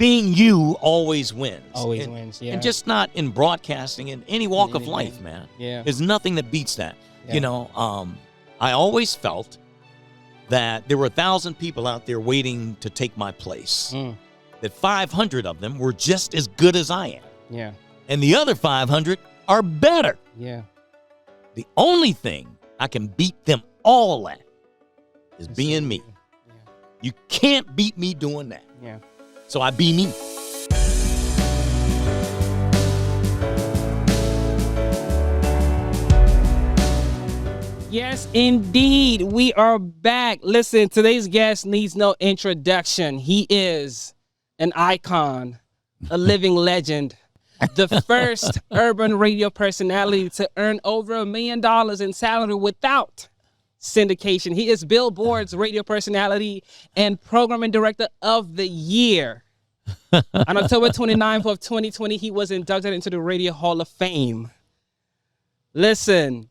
being you always wins. Always wins, yeah. And just not in broadcasting, in any walk of life, man. Yeah. There's nothing that beats that. Yeah. You know, I always felt that there were 1,000 people out there waiting to take my place. That 500 of them were just as good as I am. Yeah. And the other 500 are better. Yeah. The only thing I can beat them all at is being me. Yeah. You can't beat me doing that. Yeah. So I be me. Yes, indeed. We are back. Listen, today's guest needs no introduction. He is an icon, a living legend, the first urban radio personality to earn over $1 million in salary without syndication. He is Billboard's radio personality and programming director of the year. On October 29th of 2020, he was inducted into the Radio Hall of Fame. Listen.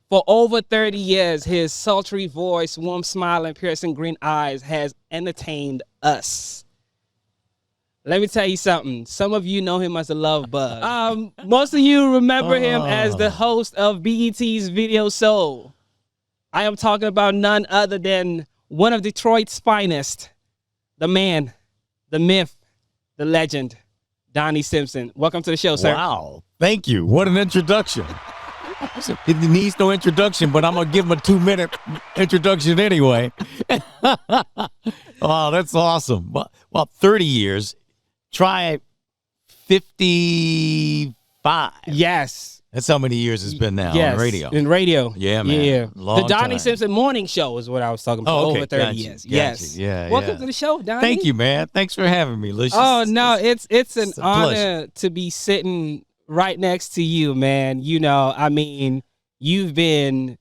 For over 30 years, his sultry voice, warm smile, and piercing green eyes has entertained us. Let me tell you something. Some of you know him as a love bug. Most of you remember him as the host of BET's Video Soul. I am talking about none other than one of Detroit's finest, the man, the myth, the legend, Donnie Simpson. Welcome to the show, sir. Wow. Thank you. What an introduction. It needs no introduction, but I'm going to give him a 2-minute introduction anyway. Oh, that's awesome. Well, 30 years. Try 55. Yes. That's how many years it's been now on radio. In radio. Yeah, man. Yeah. Long the Donnie time. Simpson Morning Show is what I was talking about. Oh, okay. Over 30 Gotcha. years. Gotcha. Yes. Yeah. Welcome to the show, Donnie. Thank you, man. Thanks for having me, Lucius. Oh, no, it's an a honor pleasure. to be sitting right next to you, man. You know, I mean, you've been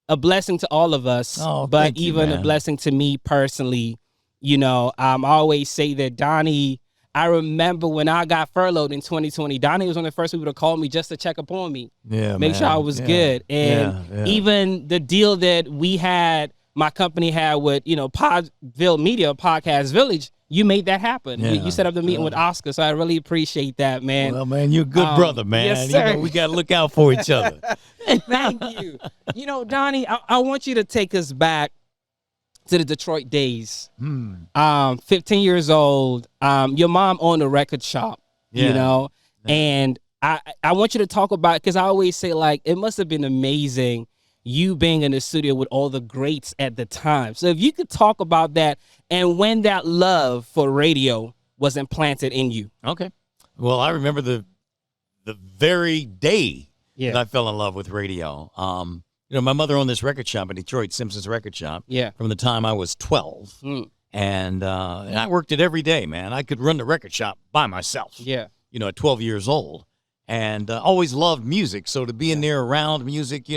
a blessing to all of us, Oh, but thank you, even a man. blessing to me personally. You know, I always say that Donnie, I remember when I got furloughed in 2020, Donnie was one of the first people to call me just to check up on me. Yeah, Make man. sure I was Yeah. good. And Yeah. even the deal that we had, my company had with, Podville Media, Podcast Village, you made that happen. Yeah. You set up the meeting with Oscar, so I really appreciate that, man. Well, man, you're a good brother, man. yes, sir. You know, we got to look out for each other. Thank you. You know, Donnie, I want you to take us back to the Detroit days. 15 years old. Your mom owned a record shop, Yeah. you know, and I want you to talk about, because I always say, like, it must have been amazing you being in the studio with all the greats at the time. So if you could talk about that and when that love for radio was implanted in you. Okay. Well, I remember the very day Yeah. that I fell in love with radio. My mother owned this record shop in Detroit, Simpson's Record Shop, Yeah. from the time I was 12. And I worked it every day, man. I could run the record shop by myself, Yeah. at 12 years old. And always loved music. So to be in there around music,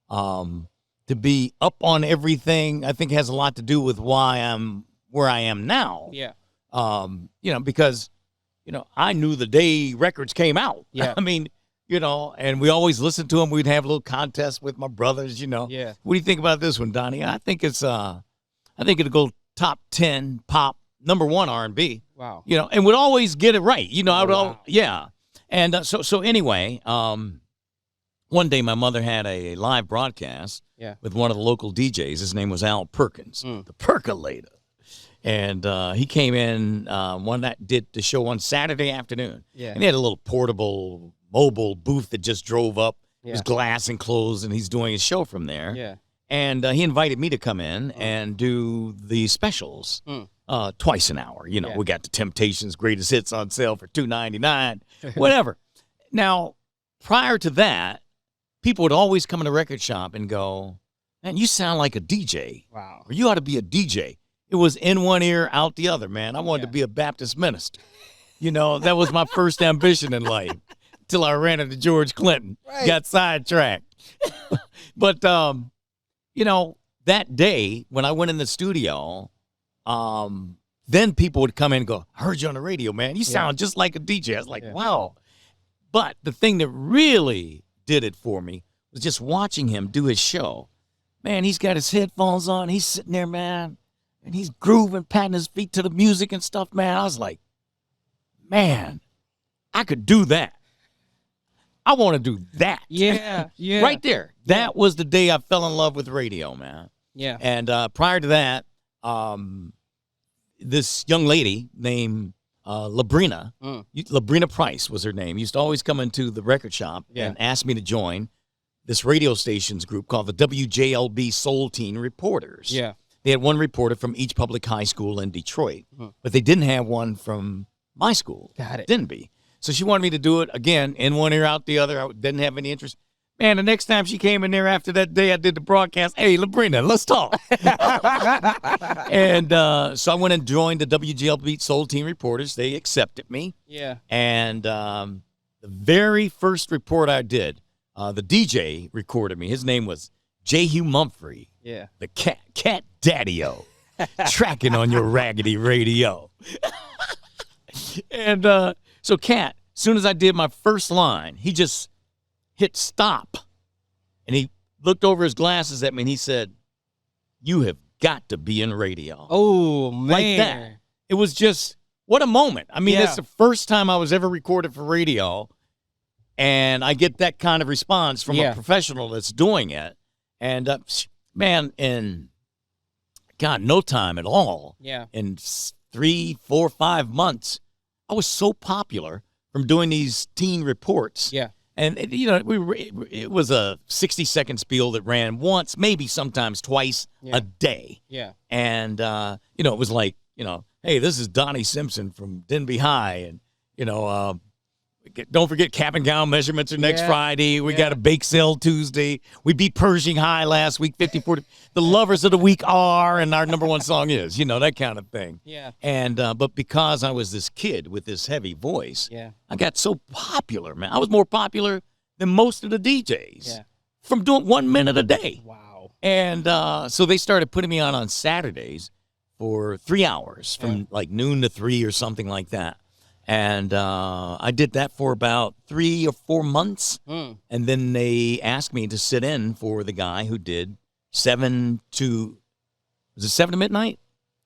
to be up on everything, I think has a lot to do with why I'm where I am now. Yeah. Because, I knew the day records came out. Yeah. I mean, and we always listened to them. We'd have little contests with my brothers, Yeah. What do you think about this one, Donnie? I think it'll go top 10 pop, number 1 R&B. Wow. And would always get it right. I would wow. yeah. And so anyway, one day my mother had a live broadcast with one of the local DJs. His name was Al Perkins, the Percolator. And he came in one that did the show on Saturday afternoon. Yeah. And he had a little portable mobile booth that just drove up. It was Yeah. glass enclosed, and he's doing his show from there. Yeah. And he invited me to come in and do the specials twice an hour. Yeah. We got the Temptations' greatest hits on sale for $2.99, whatever. Now, prior to that, people would always come in the record shop and go, "Man, you sound like a DJ. Wow. Or you ought to be a DJ." It was in one ear, out the other, man. I wanted to Yeah. be a Baptist minister. That was my first ambition in life till I ran into George Clinton, got sidetracked. But, that day when I went in the studio, then people would come in and go, "I heard you on the radio, man. You sound just like a DJ." I was like, wow. But the thing that really did it for me was just watching him do his show. Man, he's got his headphones on. He's sitting there, man, and he's grooving, patting his feet to the music and stuff, man. I was like, man, I could do that. I want to do that. Yeah, yeah. Right there. That was the day I fell in love with radio, man. Yeah. And prior to that, this young lady named Labrina, Labrina Price was her name, used to always come into the record shop and ask me to join this radio station's group called the WJLB Soul Teen Reporters. Yeah. They had one reporter from each public high school in Detroit, but they didn't have one from my school. Got it. Didn't be. So she wanted me to do it again, in one ear, out the other. I didn't have any interest. Man, the next time she came in there after that day I did the broadcast, hey, Labrina, let's talk. And so I went and joined the WGLB Soul Teen Reporters. They accepted me. Yeah. And the very first report I did, the DJ recorded me. His name was J. Hugh Mumphrey. Yeah. The cat daddy-o. Tracking on your raggedy radio. And so Cat, as soon as I did my first line, he just hit stop. And he looked over his glasses at me and he said, you have got to be in radio. Oh, man. Like that. It was just, what a moment. I mean, it's the first time I was ever recorded for radio. And I get that kind of response from a professional that's doing it. And, man, in, God, no time at all. Yeah. In 3, 4, 5 months, I was so popular from doing these teen reports. Yeah. And, it was a 60-second spiel that ran once, maybe sometimes twice a day. Yeah. And, it was like, hey, this is Donnie Simpson from Denby High. And, don't forget cap and gown measurements are next Friday. We got a bake sale Tuesday. We beat Pershing High last week, 50-40. The lovers of the week are, and our number one song is, that kind of thing. Yeah. And but because I was this kid with this heavy voice, I got so popular, man. I was more popular than most of the DJs from doing 1 minute a day. Wow. And so they started putting me on Saturdays for 3 hours from like noon to 3 or something like that. And I did that for about 3 or 4 months. And then they asked me to sit in for the guy who did 7 to midnight?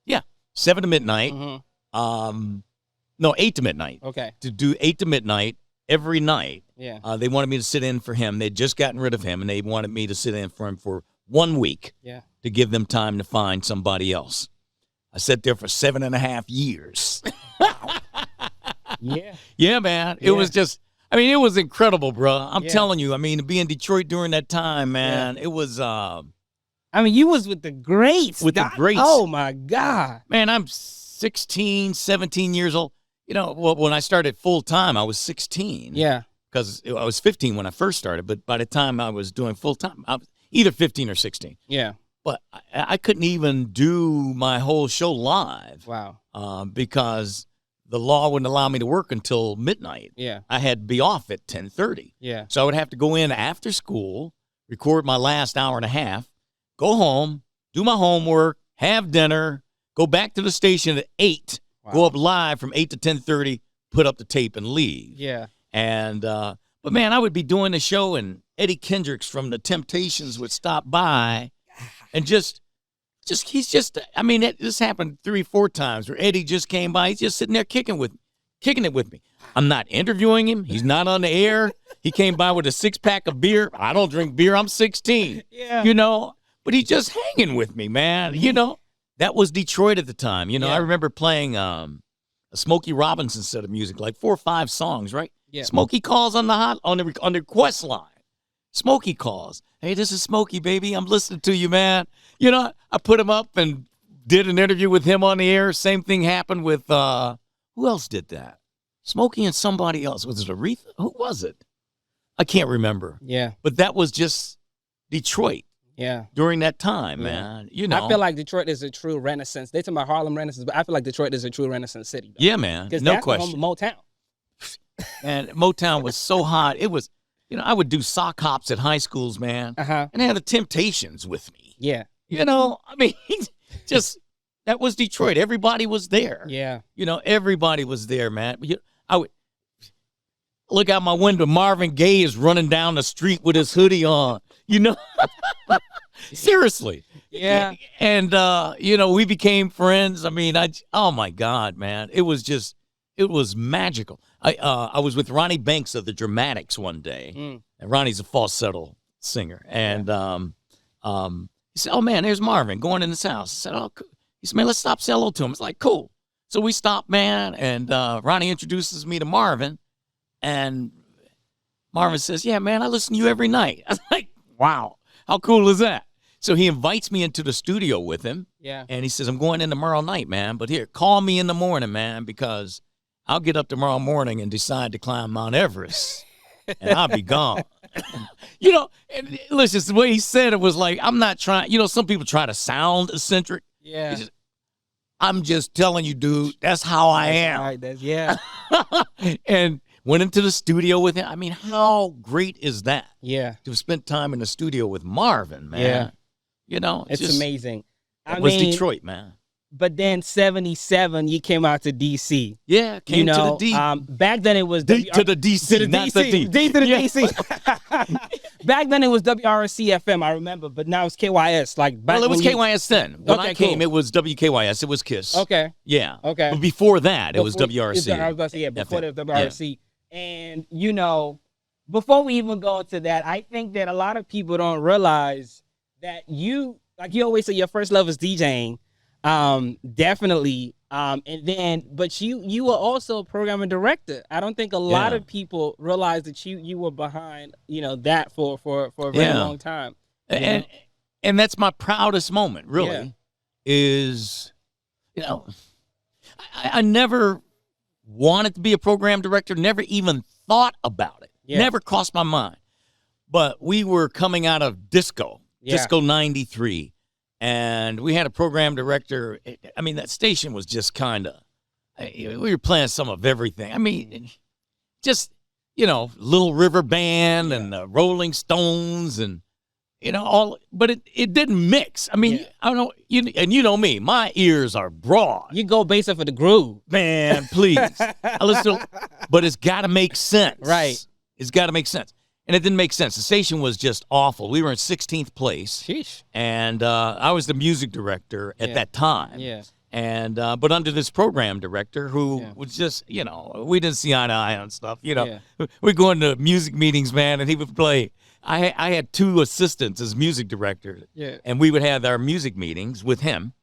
Yeah, 7 to midnight. No, 8 to midnight. Okay. To do 8 to midnight every night. Yeah. They wanted me to sit in for him. They'd just gotten rid of him, and they wanted me to sit in for him for 1 week to give them time to find somebody else. I sat there for 7.5 years. Yeah. Yeah, man. It was just, it was incredible, bro. I'm telling you. To be in Detroit during that time, man, it was. You was with the greats. With the greats. Oh, my God. Man, I'm 16, 17 years old. When I started full time, I was 16. Yeah. Because I was 15 when I first started, but by the time I was doing full time, I was either 15 or 16. Yeah. But I couldn't even do my whole show live. Wow. Because the law wouldn't allow me to work until midnight. Yeah. I had to be off at 10:30. Yeah. So I would have to go in after school, record my last hour and a half, go home, do my homework, have dinner, go back to the station at 8, go up live from 8 to 10:30, put up the tape and leave. Yeah. And, but man, I would be doing the show and Eddie Kendricks from The Temptations would stop by and this happened 3, 4 times where Eddie just came by. He's just sitting there kicking it with me. I'm not interviewing him. He's not on the air. He came by with a 6-pack of beer. I don't drink beer. I'm 16. Yeah. But he's just hanging with me, man. That was Detroit at the time. I remember playing a Smokey Robinson set of music, like 4 or 5 songs, right? Yeah. Smokey calls on the request line. Smokey calls. Hey, this is Smokey, baby. I'm listening to you, man. I put him up and did an interview with him on the air. Same thing happened with, who else did that? Smokey and somebody else. Was it Aretha? Who was it? I can't remember. Yeah. But that was just Detroit. Yeah. During that time, man. I feel like Detroit is a true renaissance. They talk about Harlem Renaissance, but I feel like Detroit is a true renaissance city. Though. Yeah, man. No question. Home of Motown. And Motown was so hot. It was, I would do sock hops at high schools, man. And I had the Temptations with me. Yeah. Just that was Detroit. Everybody was there. Yeah. Everybody was there, man. I would look out my window. Marvin Gaye is running down the street with his hoodie on. Seriously. Yeah. And we became friends. Oh my God, man. It was just It was magical. I was with Ronnie Banks of the Dramatics one day, and Ronnie's a falsetto singer, and he said, "Oh man, there's Marvin going in his house." I said, "Oh," cool. He said, "Man, let's stop, say hello to him." It's like, cool. So we stopped, man, and Ronnie introduces me to Marvin, and Marvin says, "Yeah, man, I listen to you every night." I was like, "Wow, how cool is that?" So he invites me into the studio with him, and he says, "I'm going in tomorrow night, man, but here, call me in the morning, man, because I'll get up tomorrow morning and decide to climb Mount Everest, and I'll be gone." You know, and listen, the way he said it was like, I'm not trying, you know, some people try to sound eccentric. Yeah. I'm just telling you, dude, that's how I am. Right, And went into the studio with him. I mean, how great is that? Yeah. To have spent time in the studio with Marvin, man. Yeah. You know, It's just amazing. It was Detroit, man. But then 77, you came out to DC. Yeah, came to the D. Back then it was to the DC, to the not DC. the D. D to the DC. Back then it was WRC FM, I remember, but now it's KYS. Like back well, it was when KYS then. When Okay, I came, cool. it was WKYS. It was KISS. Okay. Yeah. Okay. But before that, it was Before- WRC. I was about to say, yeah, before FM. the WRC. And, you know, before we even go into that, I think that a lot of people don't realize that you, like you always say, your first love is DJing. Definitely. And then, but you were also a programming director. I don't think a lot of people realize that you were behind, you know, that for a very long time. And that's my proudest moment, really, is, you know, I never wanted to be a program director, never even thought about it, never crossed my mind. But we were coming out of Disco 93. And we had a program director. I mean, that station was just kind of, we were playing some of everything. I mean, just, you know, Little River Band and the Rolling Stones and, you know, all, but it didn't mix. I mean, I don't know, and you know me, my ears are broad. You go base it for the groove. Man, please. I listen to, but it's got to make sense. Right. It's got to make sense. And it didn't make sense. The station was just awful. We were in 16th place. Sheesh. And I was the music director at that time. Yeah. And but under this program director who was just, you know, we didn't see eye to eye on stuff. You know, we're going to music meetings, man, and he would play. I had two assistants as music director. Yeah. And we would have our music meetings with him.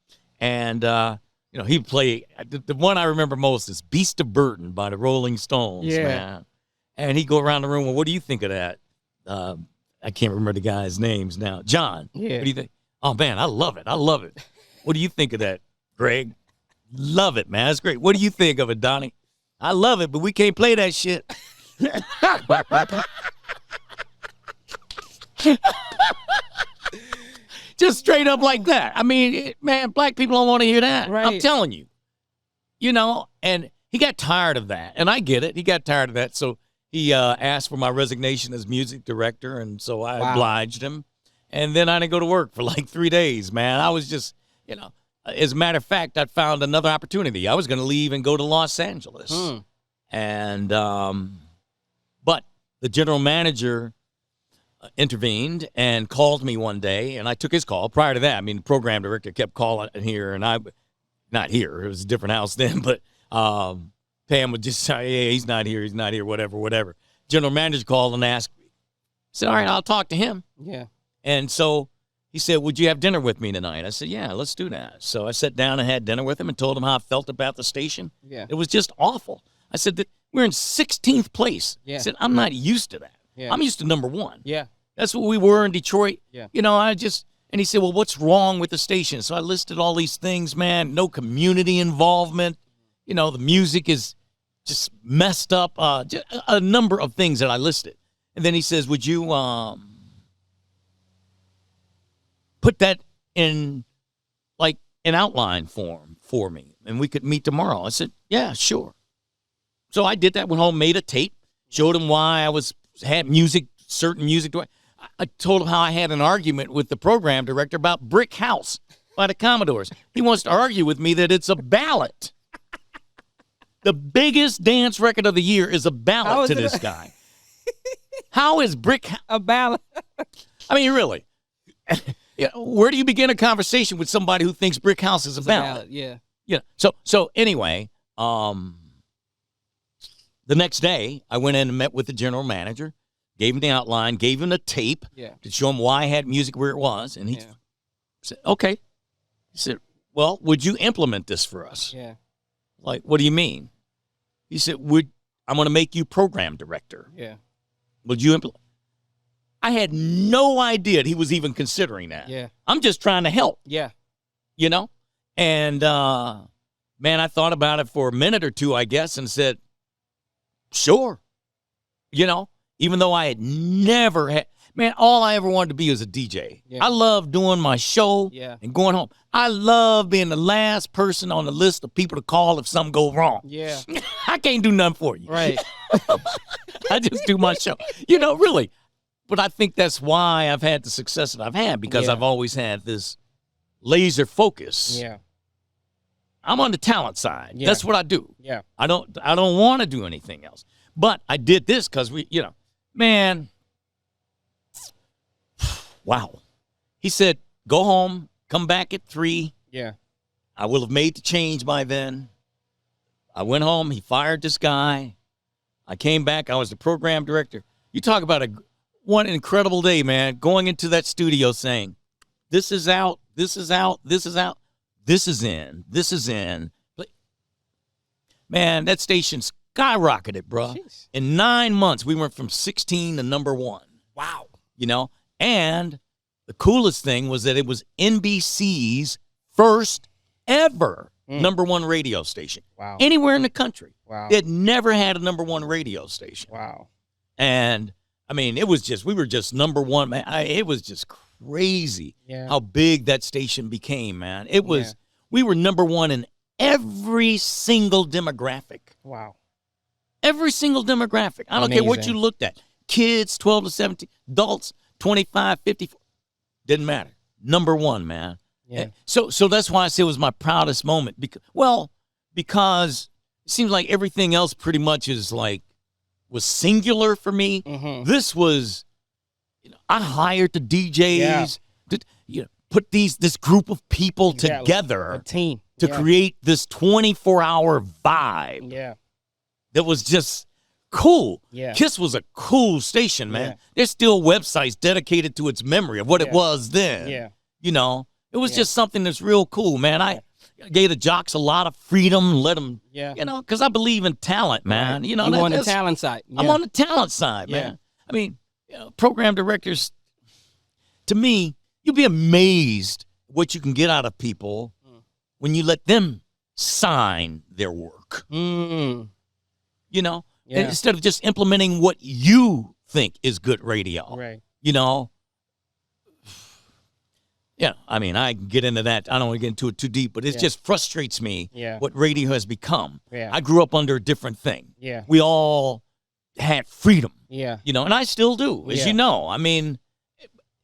And, you know, he'd play. The one I remember most is Beast of Burden by the Rolling Stones, man. And he'd go around the room, well, what do you think of that? I can't remember the guys' names now. John, what do you think? Oh, man, I love it. I love it. What do you think of that, Greg? Love it, man. That's great. What do you think of it, Donnie? I love it, but we can't play that shit. Just straight up like that. I mean, man, black people don't want to hear that. Right. I'm telling you. You know, and he got tired of that. And I get it. He got tired of that. So he asked for my resignation as music director, and so I obliged him. And then I didn't go to work for like 3 days, man. I was just, you know, as a matter of fact, I found another opportunity. I was going to leave and go to Los Angeles. And, but the general manager intervened and called me one day, and I took his call. Prior to that, I mean, the program director kept calling here, and not here. It was a different house then, but Pam would just say, hey, he's not here, whatever. General manager called and asked me. I said, all right, I'll talk to him. Yeah. And so he said, would you have dinner with me tonight? I said, yeah, let's do that. So I sat down and had dinner with him and told him how I felt about the station. Yeah. It was just awful. I said, we're in 16th place. Yeah. I said, I'm not used to that. Yeah. I'm used to number one. Yeah. That's what we were in Detroit. Yeah. You know, and he said, well, what's wrong with the station? So I listed all these things, man. No community involvement. You know, the music is just messed up. Just a number of things that I listed. And then he says, would you put that in like an outline form for me and we could meet tomorrow? I said, yeah, sure. So I did that, went home, made a tape, showed him why I had certain music. I told him how I had an argument with the program director about Brick House by the Commodores. He wants to argue with me that it's a ballad. The biggest dance record of the year is a ballad to this guy. How is Brick a ballad? I mean, really. Where do you begin a conversation with somebody who thinks Brick House is a ballad? Yeah. Yeah. So anyway, the next day, I went in and met with the general manager, gave him the outline, gave him the tape to show him why I had music where it was. And he said, okay. He said, well, would you implement this for us? Yeah. Like, what do you mean? He said, I'm going to make you program director. Yeah. Would you implement? I had no idea he was even considering that. Yeah. I'm just trying to help. Yeah. You know? And, man, I thought about it for a minute or two, I guess, and said, sure. You know? Even though I had never had, man, all I ever wanted to be was a DJ. Yeah. I love doing my show and going home. I love being the last person on the list of people to call if something goes wrong. Yeah. I can't do nothing for you. Right. I just do my show. You know, really. But I think that's why I've had the success that I've had, because I've always had this laser focus. Yeah. I'm on the talent side. Yeah. That's what I do. Yeah. I don't want to do anything else. But I did this because man, wow. He said, go home, come back at 3. Yeah. I will have made the change by then. I went home. He fired this guy. I came back. I was the program director. You talk about one incredible day, man, going into that studio saying, this is out, this is out, this is out, this is in, this is in. Man, that station skyrocketed, bro. Jeez. In 9 months, we went from 16 to number 1. Wow. You know, and the coolest thing was that it was NBC's first ever number 1 radio station. Wow. Anywhere in the country. Wow. It never had a number 1 radio station. Wow. And I mean, we were just number 1, man. It was just crazy how big that station became, man. It was, we were number 1 in every single demographic. Wow. Every single demographic. I don't care what you looked at. Kids, 12 to 17, adults, 25, 54. Didn't matter. Number 1, man. Yeah. So that's why I say it was my proudest moment. Because it seems like everything else pretty much was singular for me. Mm-hmm. This was, I hired the DJs to put this group of people together, a team, to create this 24-hour vibe. Yeah, that was just cool. Yeah, KISS was a cool station, man. Yeah. There's still websites dedicated to its memory of what it was then. Yeah, it was just something that's real cool, man. I gave the jocks a lot of freedom, let them, because I believe in talent, man. Right. I'm on the talent side. Yeah. I'm on the talent side, man. I mean, program directors, to me, you'll be amazed what you can get out of people when you let them sign their work. Mm. Instead of just implementing what you think is good radio. Right. Yeah, I mean, I can get into that. I don't want to get into it too deep, but it just frustrates me what radio has become. Yeah. I grew up under a different thing. Yeah. We all had freedom. Yeah. And I still do, as you know. I mean,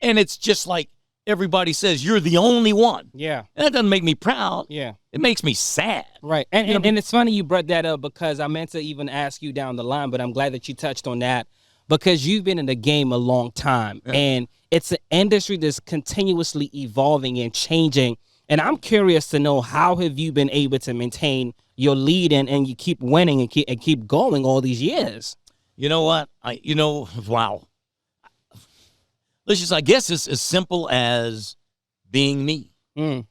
and it's just like everybody says, you're the only one. Yeah. And that doesn't make me proud. Yeah. It makes me sad. Right. And it's funny you brought that up, because I meant to even ask you down the line, but I'm glad that you touched on that, because you've been in the game a long time. Yeah. And it's an industry that's continuously evolving and changing. And I'm curious to know, how have you been able to maintain your lead and you keep winning and keep going all these years? You know what? Wow. I guess it's as simple as being me. Mm.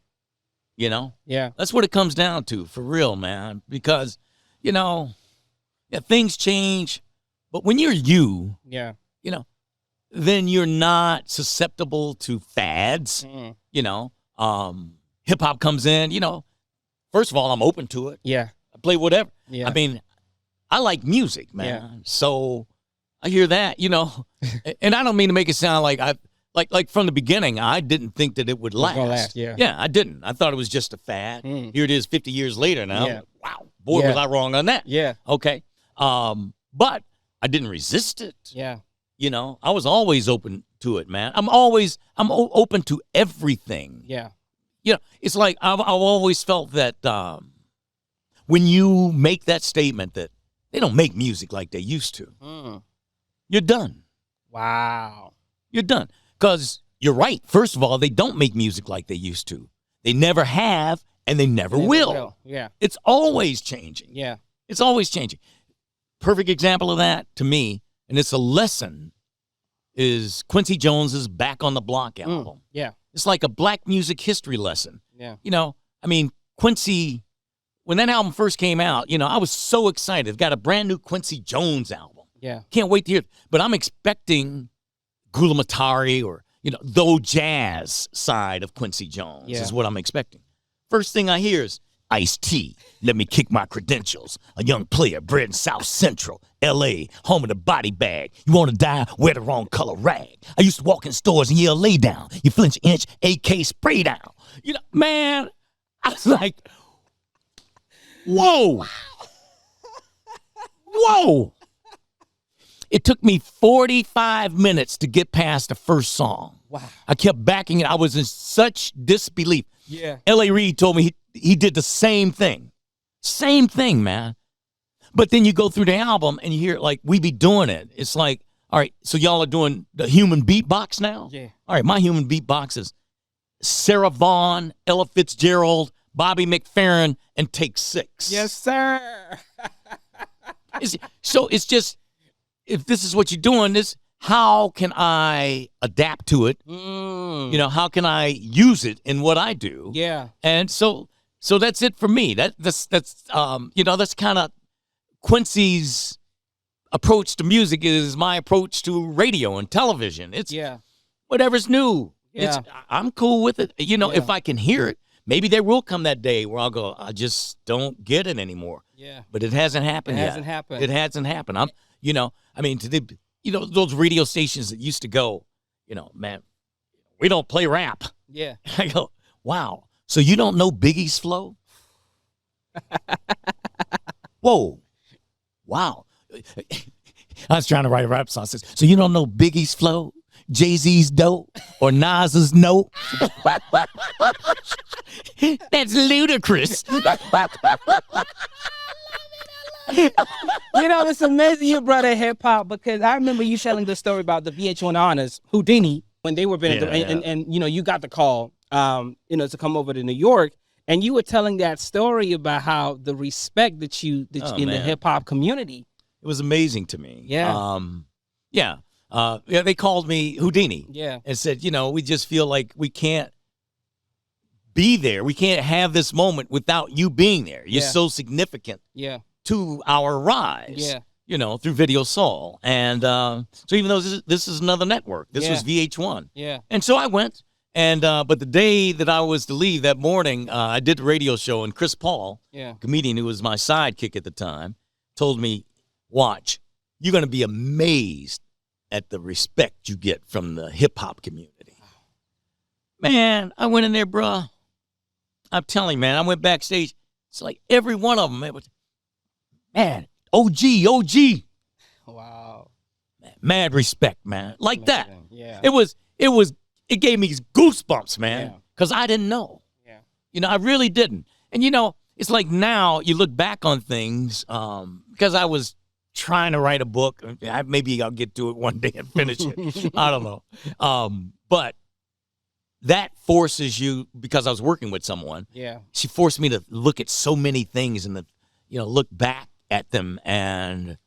Yeah. That's what it comes down to, for real, man. Because, things change, but when you're you, then you're not susceptible to fads. Mm. Hip hop comes in, first of all, I'm open to it. Yeah. I play whatever. Yeah. I mean, I like music, man. Yeah. So I hear that, and I don't mean to make it sound like like from the beginning, I didn't think that it would last. Yeah, I didn't. I thought it was just a fad. Mm. Here it is 50 years later now. Yeah. Wow. Boy, was I wrong on that. Yeah. Okay. But I didn't resist it. Yeah. I was always open to it, man. I'm open to everything. Yeah. It's like I've always felt that when you make that statement that they don't make music like they used to, you're done. Wow. You're done. Because you're right. First of all, they don't make music like they used to. They never have, and they never will. Yeah. It's always changing. Yeah. It's always changing. perfect example of that to me, and it's a lesson, is Quincy Jones's Back on the Block album. Yeah. It's like a black music history lesson. Yeah. You know, I mean, Quincy, when that album first came out, you know, I was so excited. I've got a brand new Quincy Jones album. Yeah. Can't wait to hear it. But I'm expecting Gula Matari or, you know, the jazz side of Quincy Jones is what I'm expecting. First thing I hear is Ice-T, let me kick my credentials. A young player bred in South Central, L.A., home of the body bag. You want to die? Wear the wrong color rag. I used to walk in stores and yell, lay down. You flinch an inch, AK spray down. You know, man, I was like, whoa. Whoa. It took me 45 minutes to get past the first song. Wow. I kept backing it. I was in such disbelief. Yeah. L.A. Reid told me he did the same thing. Same thing, man. But then you go through the album and you hear, like, we be doing it. It's like, all right, so y'all are doing the human beatbox now? Yeah. All right, my human beatbox is Sarah Vaughan, Ella Fitzgerald, Bobby McFerrin, and Take Six. Yes, sir. So it's just, if this is what you're doing, how can I adapt to it? You know, how can I use it in what I do? Yeah. And so that's it for me. That's you know, that's kind of Quincy's approach to music is my approach to radio and television. It's whatever's new. Yeah. I'm cool with it. You know, if I can hear it, maybe there will come that day where I'll go, I just don't get it anymore. Yeah. But it hasn't happened yet. It hasn't happened. You know, I mean, you know, those radio stations that used to go, you know, man, we don't play rap. Yeah. I go, wow. So you don't know Biggie's flow? Whoa. Wow. I was trying to write a rap song. Says, so you don't know Biggie's flow, Jay-Z's dope, or Nas's note? That's ludicrous. You know, it's amazing you brought up hip hop, because I remember you telling the story about the VH1 Honors, Houdini, when they were and you know, you got the call, you know, to come over to New York, and you were telling that story about how the respect that you in the hip hop community. It was amazing to me. Yeah. They called me Houdini. Yeah. And said, you know, we just feel like we can't be there. We can't have this moment without you being there. You're so significant. Yeah. To our rise, you know, through Video Soul. And so even though this is another network, this was VH1. Yeah. And so I went, and but the day that I was to leave that morning, I did the radio show, and Chris Paul, comedian who was my sidekick at the time, told me, watch, you're going to be amazed at the respect you get from the hip-hop community. Man, I went in there, bruh. I'm telling you, man, I went backstage. It's like every one of them, it was, man, OG. Wow. Mad respect, man. Like that. Yeah. It gave me goosebumps, man. Yeah. Because I didn't know. Yeah. You know, I really didn't. And, you know, it's like now you look back on things, because I was trying to write a book. Maybe I'll get to it one day and finish it. I don't know. But that forces you, because I was working with someone. Yeah. She forced me to look at so many things and look back at them, and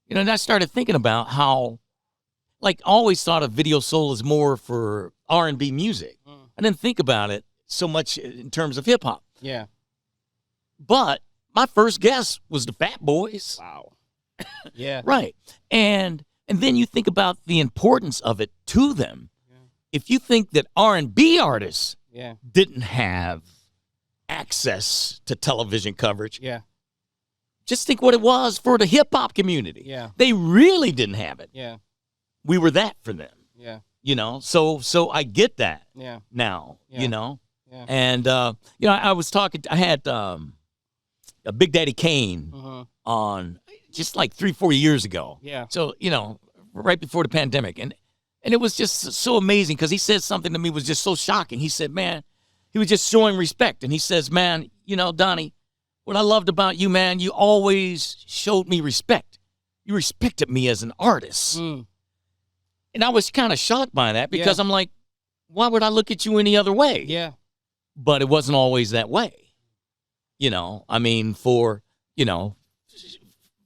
and I started thinking about how, like, I always thought of Video Soul as more for R&B music. I didn't think about it so much in terms of hip hop. Yeah. But my first guest was the Fat Boys. Wow. Yeah. Right. And then you think about the importance of it to them. Yeah. If you think that R&B artists didn't have access to television coverage. Yeah. Just think what it was for the hip-hop community. Yeah. They really didn't have it. Yeah. We were that for them. Yeah. So I get that now, Yeah. And, I was talking, I had a Big Daddy Kane on just like 3-4 years ago. Yeah. So, right before the pandemic. And it was just so amazing because he said something to me was just so shocking. He said, man, he was just showing respect. And he says, man, Donnie, what I loved about you, man, you always showed me respect. You respected me as an artist. And I was kind of shocked by that because I'm like, why would I look at you any other way? Yeah. But it wasn't always that way. I mean, for, a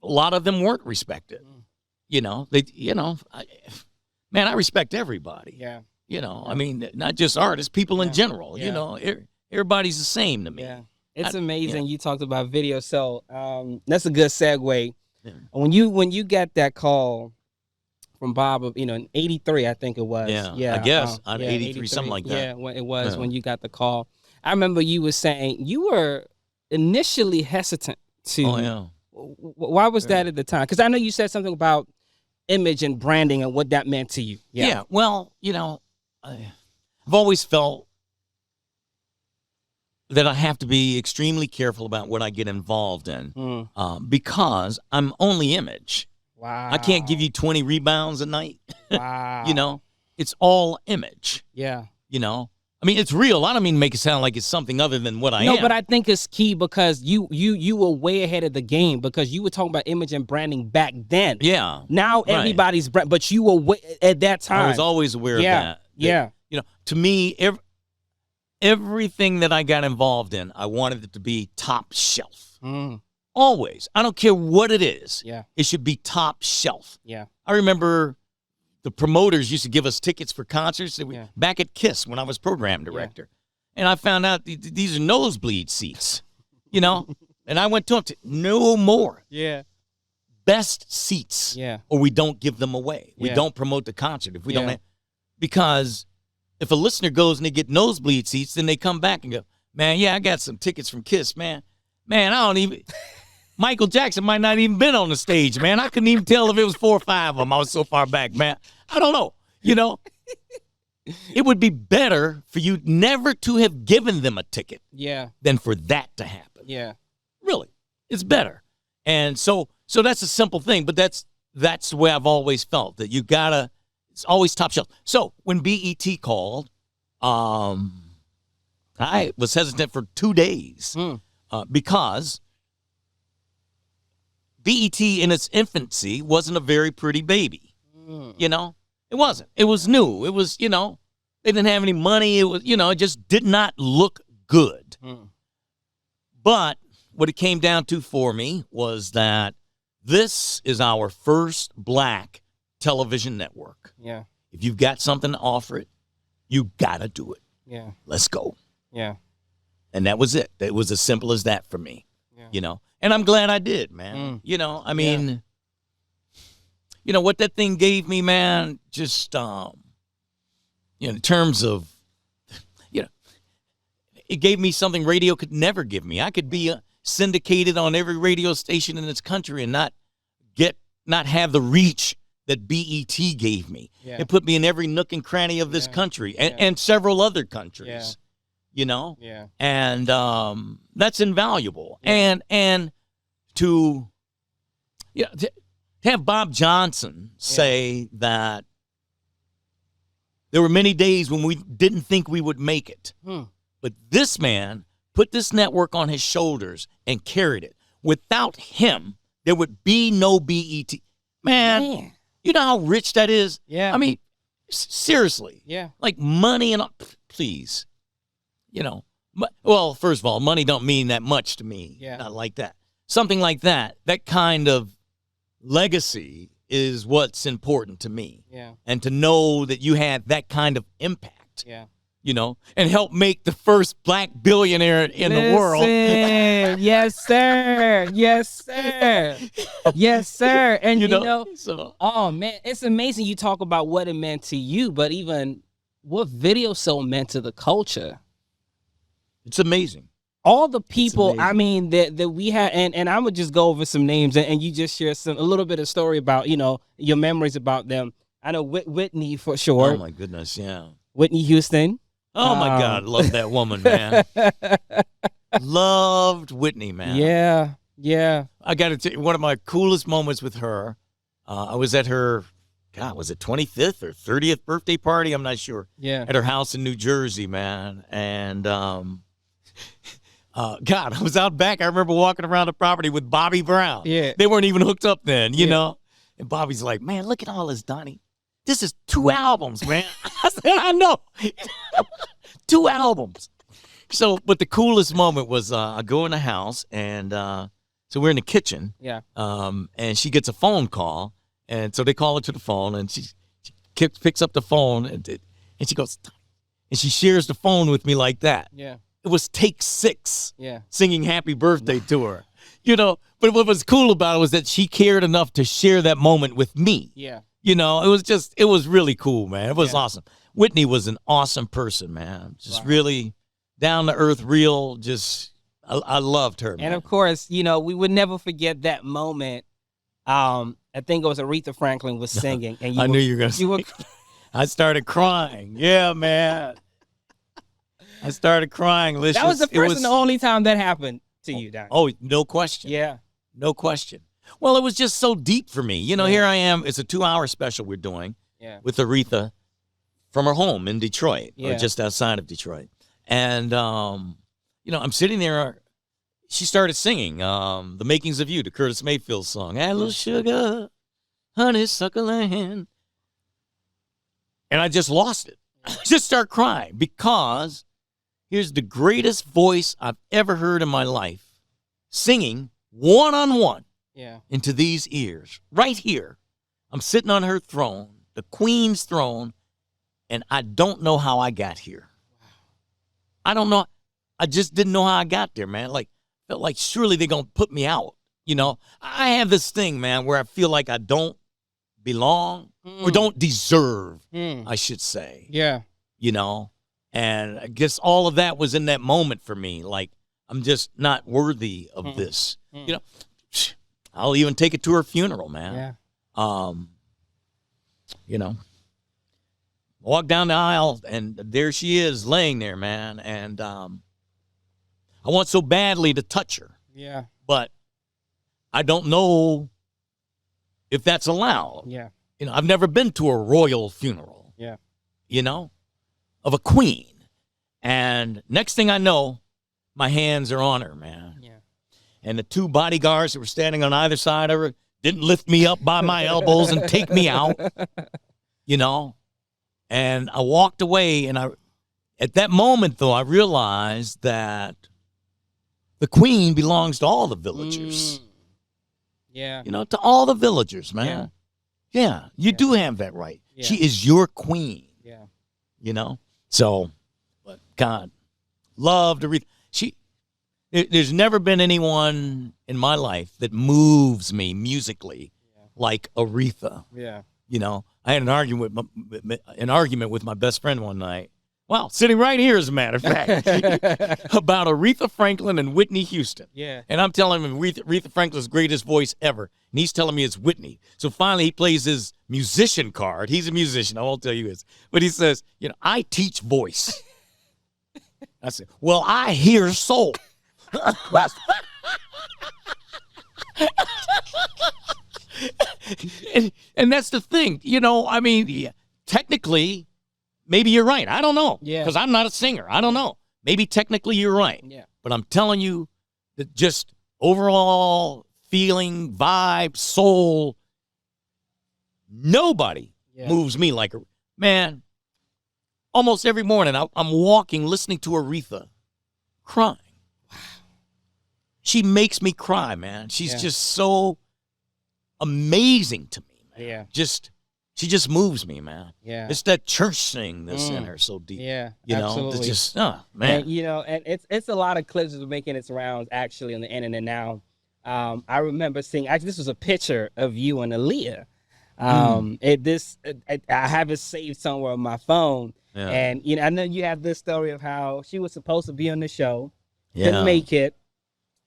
a lot of them weren't respected. You know, I respect everybody. Yeah. You know, I mean, not just artists, people in general. Yeah. You know, everybody's the same to me. Yeah. It's amazing. You talked about video, so that's a good segue. Yeah. When you got that call from Bob, in '83, I think it was. Yeah, I guess on '83, something like that. Yeah, when it was when you got the call. I remember you were saying you were initially hesitant to. Oh yeah. Why was that at the time? Because I know you said something about image and branding and what that meant to you. Yeah. Well, I've always felt that I have to be extremely careful about what I get involved in because I'm only image. Wow. I can't give you 20 rebounds a night. Wow. It's all image. Yeah. I mean, it's real. I don't mean to make it sound like it's something other than what I am. No, but I think it's key because you were way ahead of the game because you were talking about image and branding back then. Yeah. Now everybody's brand, but you were way, at that time. I was always aware of that. Yeah. To me, everything that I got involved in, I wanted it to be top shelf. Always. I don't care what it is. Yeah. It should be top shelf. Yeah. I remember the promoters used to give us tickets for concerts back at KISS when I was program director. Yeah. And I found out these are nosebleed seats, and I went to them, no more. Yeah. Best seats. Yeah. Or we don't give them away. We don't promote the concert if we don't because if a listener goes and they get nosebleed seats, then they come back and go, man, I got some tickets from KISS, man. Man, I don't even... Michael Jackson might not even been on the stage, man. I couldn't even tell if it was 4 or 5 of them. I was so far back, man. I don't know. It would be better for you never to have given them a ticket than for that to happen. Yeah. Really. It's better. And so that's a simple thing, but that's the way I've always felt, that you gotta, it's always top shelf. So when BET called, I was hesitant for 2 days because BET in its infancy wasn't a very pretty baby. It wasn't. It was new. It was, they didn't have any money. It was, it just did not look good. But what it came down to for me was that this is our first black television network. Yeah. If you've got something to offer it, you gotta do it. Yeah. Let's go. Yeah. And that was it. It was as simple as that for me. Yeah. And I'm glad I did, man. I mean, what that thing gave me, man, just, in terms of, it gave me something radio could never give me. I could be syndicated on every radio station in this country and not have the reach that BET gave me. Yeah. It put me in every nook and cranny of this country and several other countries. Yeah. And that's invaluable. Yeah. And to have Bob Johnson say that there were many days when we didn't think we would make it. But this man put this network on his shoulders and carried it. Without him, there would be no BET. Man, you know how rich that is? Yeah. I mean, seriously. Yeah. Like money and please. Well, first of all, money don't mean that much to me. Yeah. Not like that. Something like that kind of legacy is what's important to me. Yeah. And to know that you had that kind of impact. Yeah. And help make the first black billionaire in the world. Yes, sir. Yes, sir. Yes, sir. And oh man, it's amazing you talk about what it meant to you, but even what video so meant to the culture. It's amazing. All the people, I mean, that we had, and I would just go over some names, and you just share a little bit of story about, your memories about them. I know Whitney for sure. Oh my goodness, yeah. Whitney Houston. Oh my God, love that woman, man. Loved Whitney, man. Yeah. I got to tell you, one of my coolest moments with her, I was at her, was it 25th or 30th birthday party? I'm not sure. Yeah. At her house in New Jersey, man. And, I was out back. I remember walking around the property with Bobby Brown. Yeah. They weren't even hooked up then, you know? And Bobby's like, man, look at all this, Donnie. This is 2 albums, man. I said, I know. 2 albums. So, but the coolest moment was I go in the house and So we're in the kitchen. Yeah. And she gets a phone call, and so they call her to the phone, and she picks up the phone, and she goes, and she shares the phone with me like that. Yeah. It was take 6. Yeah. Singing happy birthday to her. But what was cool about it was that she cared enough to share that moment with me. Yeah. It was really cool, man. It was Yeah. awesome. Whitney was an awesome person, man. Just really down to earth, real. I loved her, man. And of course, we would never forget that moment. I think it was Aretha Franklin was singing, and I knew you were going to. I started crying. Yeah, man. I started crying. That was the first and the only time that happened to you, Donnie. Oh, no question. Yeah. No question. Well, it was just so deep for me. Here I am. It's a 2-hour special we're doing with Aretha from her home in Detroit, or just outside of Detroit. And, I'm sitting there. She started singing The Makings of You, the Curtis Mayfield song. Add a little sugar, honeysuckle land. And I just lost it. I just start crying because here's the greatest voice I've ever heard in my life singing one-on-one into these ears. Right here. I'm sitting on her throne, the Queen's throne, and I don't know how I got here. I don't know. I just didn't know how I got there, man. Felt like surely they're going to put me out. I have this thing, man, where I feel like I don't belong or don't deserve, I should say. Yeah. And I guess all of that was in that moment for me. Like, I'm just not worthy of this. I'll even take it to her funeral, man. Yeah. Walk down the aisle, and there she is laying there, man. And I want so badly to touch her. Yeah. But I don't know if that's allowed. Yeah. I've never been to a royal funeral. Yeah. Of a queen. And next thing I know, my hands are on her, man. Yeah. And the 2 bodyguards that were standing on either side of her didn't lift me up by my elbows and take me out. And I walked away, and at that moment, though, I realized that the queen belongs to all the villagers. Yeah. To all the villagers, man. Yeah, you do have that right. Yeah. She is your queen. Yeah. So, but God, loved Aretha. There's never been anyone in my life that moves me musically like Aretha. Yeah. I had an argument with my best friend one night. Well, sitting right here, as a matter of fact, about Aretha Franklin and Whitney Houston. Yeah. And I'm telling him Aretha Franklin's greatest voice ever, and he's telling me it's Whitney. So finally, he plays his musician card. He's a musician. I won't tell you his, but he says, I teach voice. I said, well, I hear soul. and that's the thing, technically, maybe you're right. I don't know. Yeah. Because I'm not a singer. I don't know. Maybe technically you're right. Yeah. But I'm telling you that just overall feeling, vibe, soul, nobody moves me like man. Almost every morning I'm walking, listening to Aretha, crying. Wow. She makes me cry, man. She's just so amazing to me, man. Yeah. She just moves me, man. Yeah. It's that church thing that's in her so deep. Yeah. Absolutely. It's just, man. And it's a lot of clips that are making its rounds actually on the internet now. I remember seeing, actually, this was a picture of you and Aaliyah. I have it saved somewhere on my phone. Yeah. And, I know you have this story of how she was supposed to be on the show, didn't make it,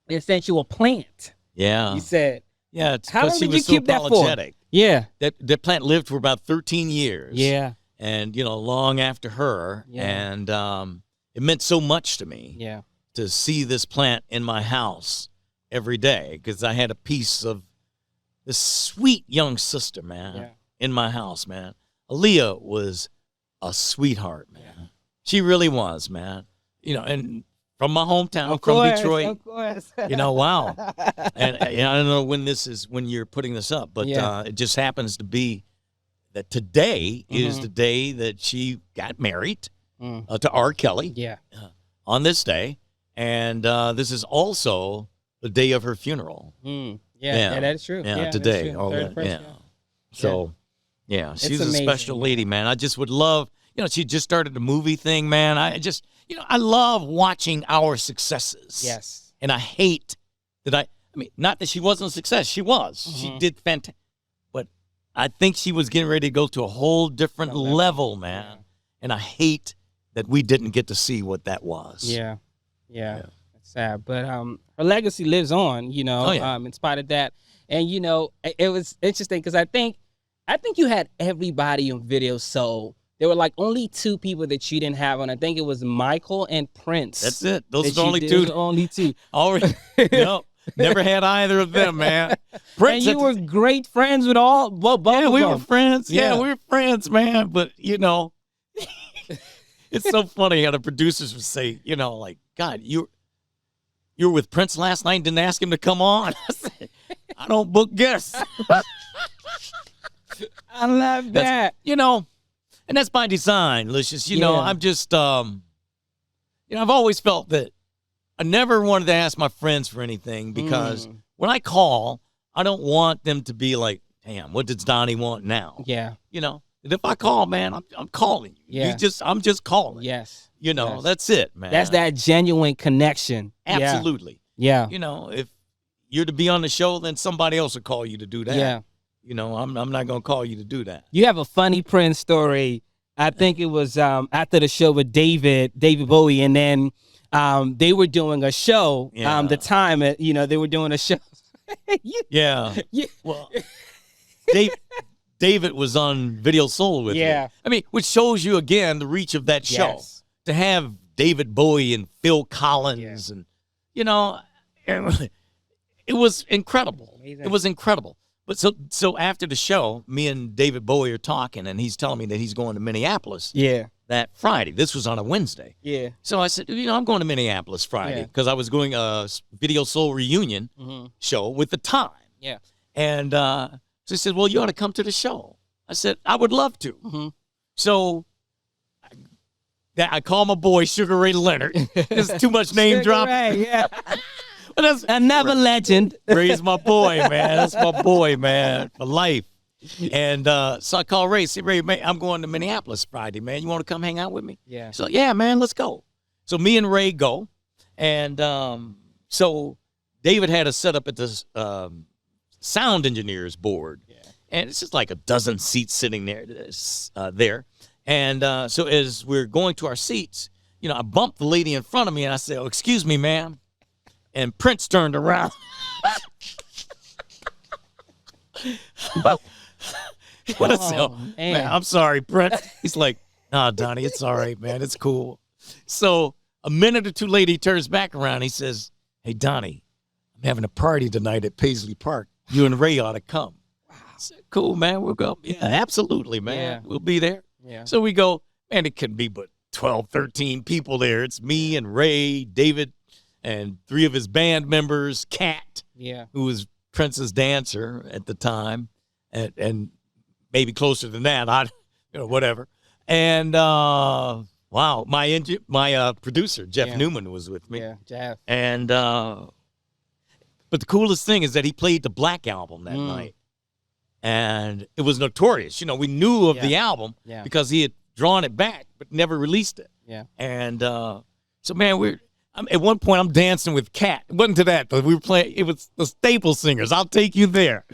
and sent you a plant. Yeah. You said, yeah, it's how long because she did was you so keep that for? apologetic. Yeah. That plant lived for about 13 years. Yeah. And, long after her. Yeah. And it meant so much to me to see this plant in my house every day, because I had a piece of this sweet young sister, man, in my house, man. Aaliyah was a sweetheart, man. Yeah. She really was, man. And from my hometown, Detroit. Of course. Wow. And I don't know when you're putting this up, but it just happens to be that today is the day that she got married to R. Kelly. Yeah. On this day. And this is also the day of her funeral. Yeah, that is true. Yeah, that's today. true. All that, 31st, yeah. So, yeah, she's a amazing, special man. lady, man. I just would love, she just started the movie thing, man. I just, I love watching our successes. Yes. And I hate that not that she wasn't a success. She was. She did fantastic. But I think she was getting ready to go to a whole different level, man. Yeah. And I hate that we didn't get to see what that was. Yeah. It's sad. But her legacy lives on, in spite of that. And, it was interesting because I think you had everybody on video. So there were like only 2 people that you didn't have on. I think it was Michael and Prince. That's it. Those are the only 2. Already. No, never had either of them, man. Prince, and you were great friends with both of them. We were friends. Yeah, we were friends, man. But, it's so funny how the producers would say, like, God, you were with Prince last night and didn't ask him to come on. I said, I don't book guests. I love that. And that's by design, Lucius. I'm just, I've always felt that I never wanted to ask my friends for anything because when I call, I don't want them to be like, damn, what does Donnie want now? Yeah. If I call, man, I'm calling you. Yeah. I'm just calling. Yes. Yes. That's it, man. That's that genuine connection. Absolutely. Yeah. If you're to be on the show, then somebody else will call you to do that. Yeah. I'm not going to call you to do that. You have a funny Prince story. I think it was after the show with David Bowie, and then they were doing a show. The time, they were doing a show. Yeah. Well, David was on Video Soul with me. Which shows you, again, the reach of that show. Yes. To have David Bowie and Phil Collins and, it was incredible. Amazing. It was incredible. But so after the show, me and David Bowie are talking, and he's telling me that he's going to Minneapolis that Friday. This was on a Wednesday. Yeah. So I said, I'm going to Minneapolis Friday because I was going a Video Soul reunion show with The Time. Yeah. And so he said, well, you ought to come to the show. I said, I would love to. So I call my boy Sugar Ray Leonard. There's too much name dropping. Yeah. But that's another legend. Ray's my boy, man. That's my boy, man, for life. And so I call Ray. Say, Ray, man, I'm going to Minneapolis Friday, man. You want to come hang out with me? Yeah. So, yeah, man, let's go. So me and Ray go. And so David had us set up at this sound engineers board. Yeah. And it's just like a dozen seats sitting there. And so as we're going to our seats, I bumped the lady in front of me, and I said, oh, excuse me, ma'am. And Prince turned around. Man, I'm sorry, Prince. He's like, nah, Donnie, it's all right, man. It's cool. So a minute or two later, he turns back around. He says, hey, Donnie, I'm having a party tonight at Paisley Park. You and Ray ought to come. I said, cool, man. We'll go. Yeah, absolutely, man. Yeah. We'll be there. Yeah. So we go, man, it can be but 12, 13 people there. It's me and Ray, David, and 3 of his band members, Kat, who was Prince's dancer at the time, and maybe closer than that, whatever. And wow, my producer Jeff Newman was with me. Yeah, Jeff. And but the coolest thing is that he played the Black Album that night, and it was notorious. We knew of the album because he had drawn it back but never released it. Yeah. And so, man, at one point, I'm dancing with Kat. It wasn't to that, but we were playing. It was the Staple Singers. I'll take you there.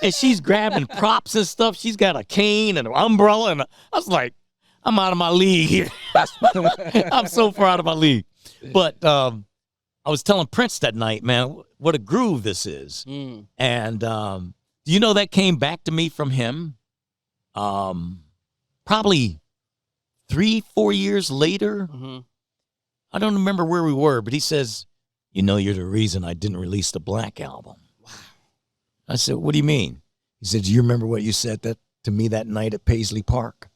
And she's grabbing props and stuff. She's got a cane and an umbrella. And I was like, I'm out of my league here. I'm so far out of my league. But I was telling Prince that night, man, what a groove this is. And do you know that came back to me from him probably 3-4 years later? I don't remember where we were, but he says, you're the reason I didn't release the Black Album. Wow. I said, what do you mean? He said, do you remember what you said to me that night at Paisley Park?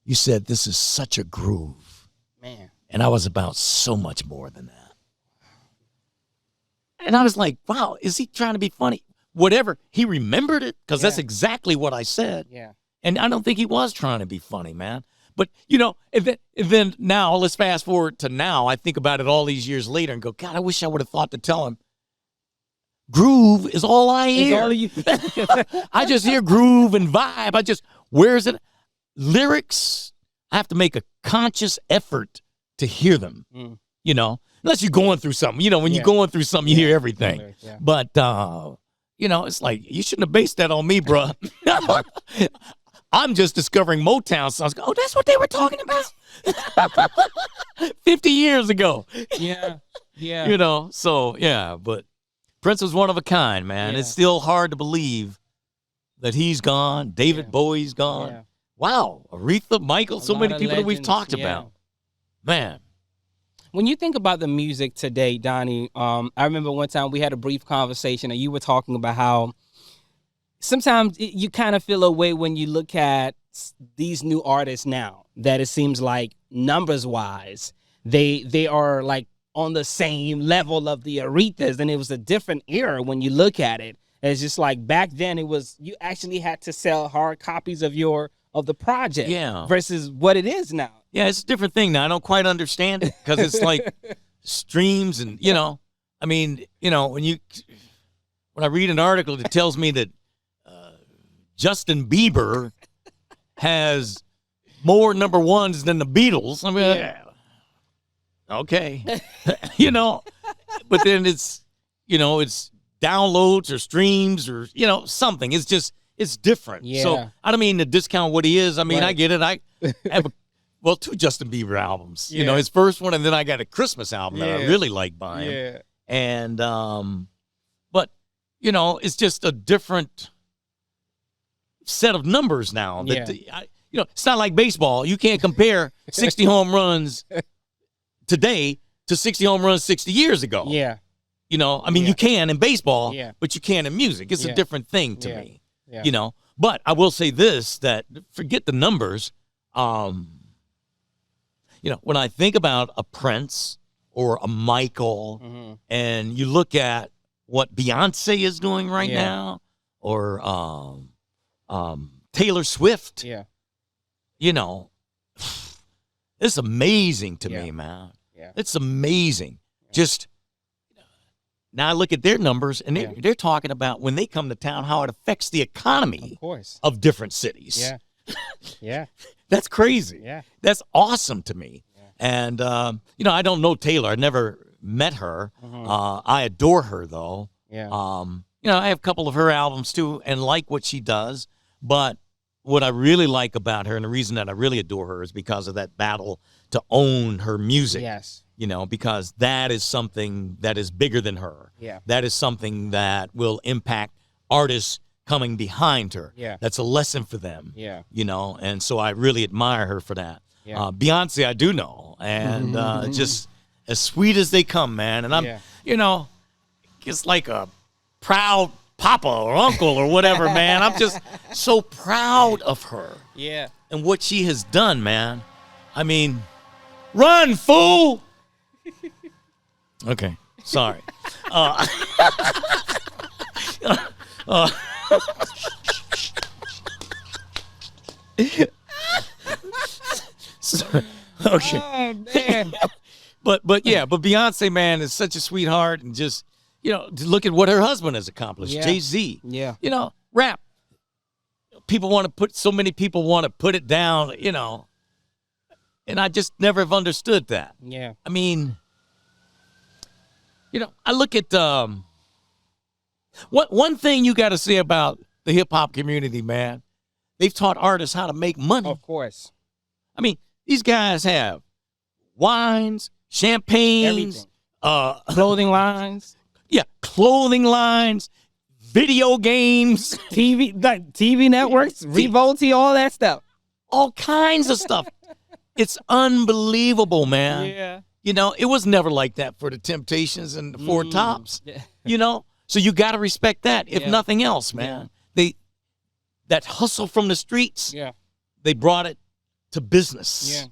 You said, this is such a groove. Man. And I was about so much more than that. And I was like, wow, is he trying to be funny? Whatever. He remembered it because that's exactly what I said. Yeah. And I don't think he was trying to be funny, man. But and then now let's fast forward to now. I think about it all these years later and go, God, I wish I would have thought to tell him. Groove is all I hear. All you. I just hear groove and vibe. Where's it? Lyrics, I have to make a conscious effort to hear them, unless you're going through something. When you're going through something, you hear everything. Yeah. But, it's like, you shouldn't have based that on me, bro. I'm just discovering Motown songs. Oh, that's what they were talking about 50 years ago. Yeah. So, yeah, but Prince was one of a kind, man. Yeah. It's still hard to believe that he's gone. David Bowie's gone. Yeah. Wow. Aretha, Michael, so many people that we've legends, talked about. Man. When you think about the music today, Donnie, I remember one time we had a brief conversation and you were talking about how sometimes you kind of feel a way when you look at these new artists now, that it seems like numbers-wise, they are like on the same level of the Arethas, and it was a different era when you look at it. It's just like back then it was, you actually had to sell hard copies of the project versus what it is now. Yeah, it's a different thing now. I don't quite understand it because it's like streams and, when I read an article that tells me that Justin Bieber has more number ones than the Beatles. I mean, okay, but then it's downloads or streams or, something. It's different. Yeah. So I don't mean to discount what he is. I mean, Right. I get it. I have two Justin Bieber albums, Yeah. his first one. And then I got a Christmas album that I really like by him. Yeah. And, but it's just a different set of numbers now. That it's not like baseball. You can't compare 60 home runs today to 60 home runs 60 years ago. Yeah. You can in baseball, Yeah. but you can't in music. It's a different thing to me, Yeah. But I will say this, that forget the numbers. When I think about a Prince or a Michael, and you look at what Beyonce is doing right now, or Taylor Swift, it's amazing to me, man. Yeah. It's amazing. Just now I look at their numbers, and they're talking about when they come to town, how it affects the economy Of course. of different cities. Yeah. Yeah. That's crazy. Yeah. That's awesome to me. And, I don't know Taylor. I never met her. I adore her, though. Yeah. I have a couple of her albums, too, and like what she does. But what I really like about her, and the reason that I really adore her, is because of that battle to own her music. Yes. Because that is something that is bigger than her. Yeah. That is something that will impact artists coming behind her. Yeah. That's a lesson for them. Yeah. And so I really admire her for that. Yeah. Beyonce, I do know. And just as sweet as they come, man. And I'm, it's like a proud papa or uncle or whatever, man. I'm just so proud of her. Yeah. And what she has done, man. I mean, run, fool! Okay, sorry. Okay. Oh, man. But Beyonce, man, is such a sweetheart, and just to look at what her husband has accomplished, Yeah. Jay-Z. Yeah. Rap. So many people want to put it down, and I just never have understood that. Yeah. I mean, I look at one thing you got to say about the hip hop community, man. They've taught artists how to make money. Of course. I mean, these guys have wines, champagnes, Clothing lines, clothing lines, video games, TV networks, Revolty, all that stuff. all kinds of stuff. It's unbelievable, man. Yeah. It was never like that for the Temptations and the Four Tops. Yeah. So you got to respect that, if Yeah. nothing else, man. That hustle from the streets, Yeah. they brought it to business.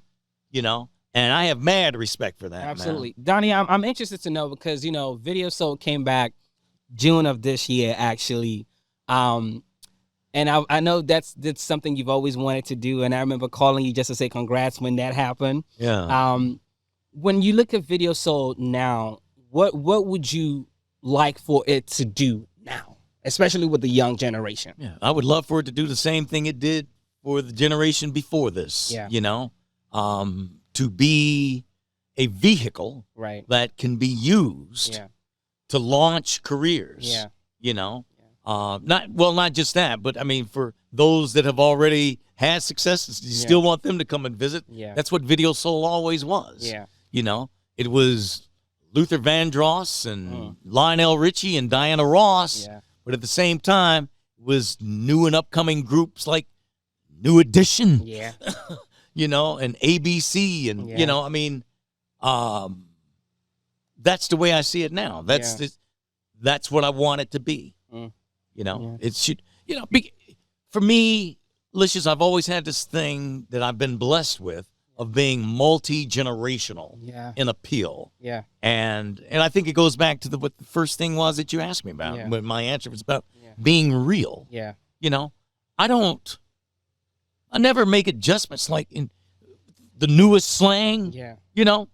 Yeah. And I have mad respect for that. Absolutely. Donnie, I'm interested to know because, Video Soul came back June of this year, actually. And I know that's something you've always wanted to do. And I remember calling you just to say congrats when that happened. Yeah. When you look at Video Soul now, what would you like for it to do now, especially with the young generation? Yeah, I would love for it to do the same thing it did for the generation before this. Yeah. You know, to be a vehicle Right. that can be used to launch careers. Yeah. You know, not just that, but I mean, for those that have already had successes, you still want them to come and visit. Yeah. That's what Video Soul always was. Yeah. You know, it was Luther Vandross and Lionel Richie and Diana Ross. Yeah. But at the same time, it was new and upcoming groups like New Edition, Yeah. you know, and ABC. And, you know, I mean, that's the way I see it now. That's what I want it to be. You know, it should, you know, for me, Licious, I've always had this thing that I've been blessed with of being multi-generational in appeal. Yeah. And I think it goes back to what the first thing was that you asked me about. Yeah. When my answer was about being real. Yeah. You know, I never make adjustments like in the newest slang. Yeah. You know,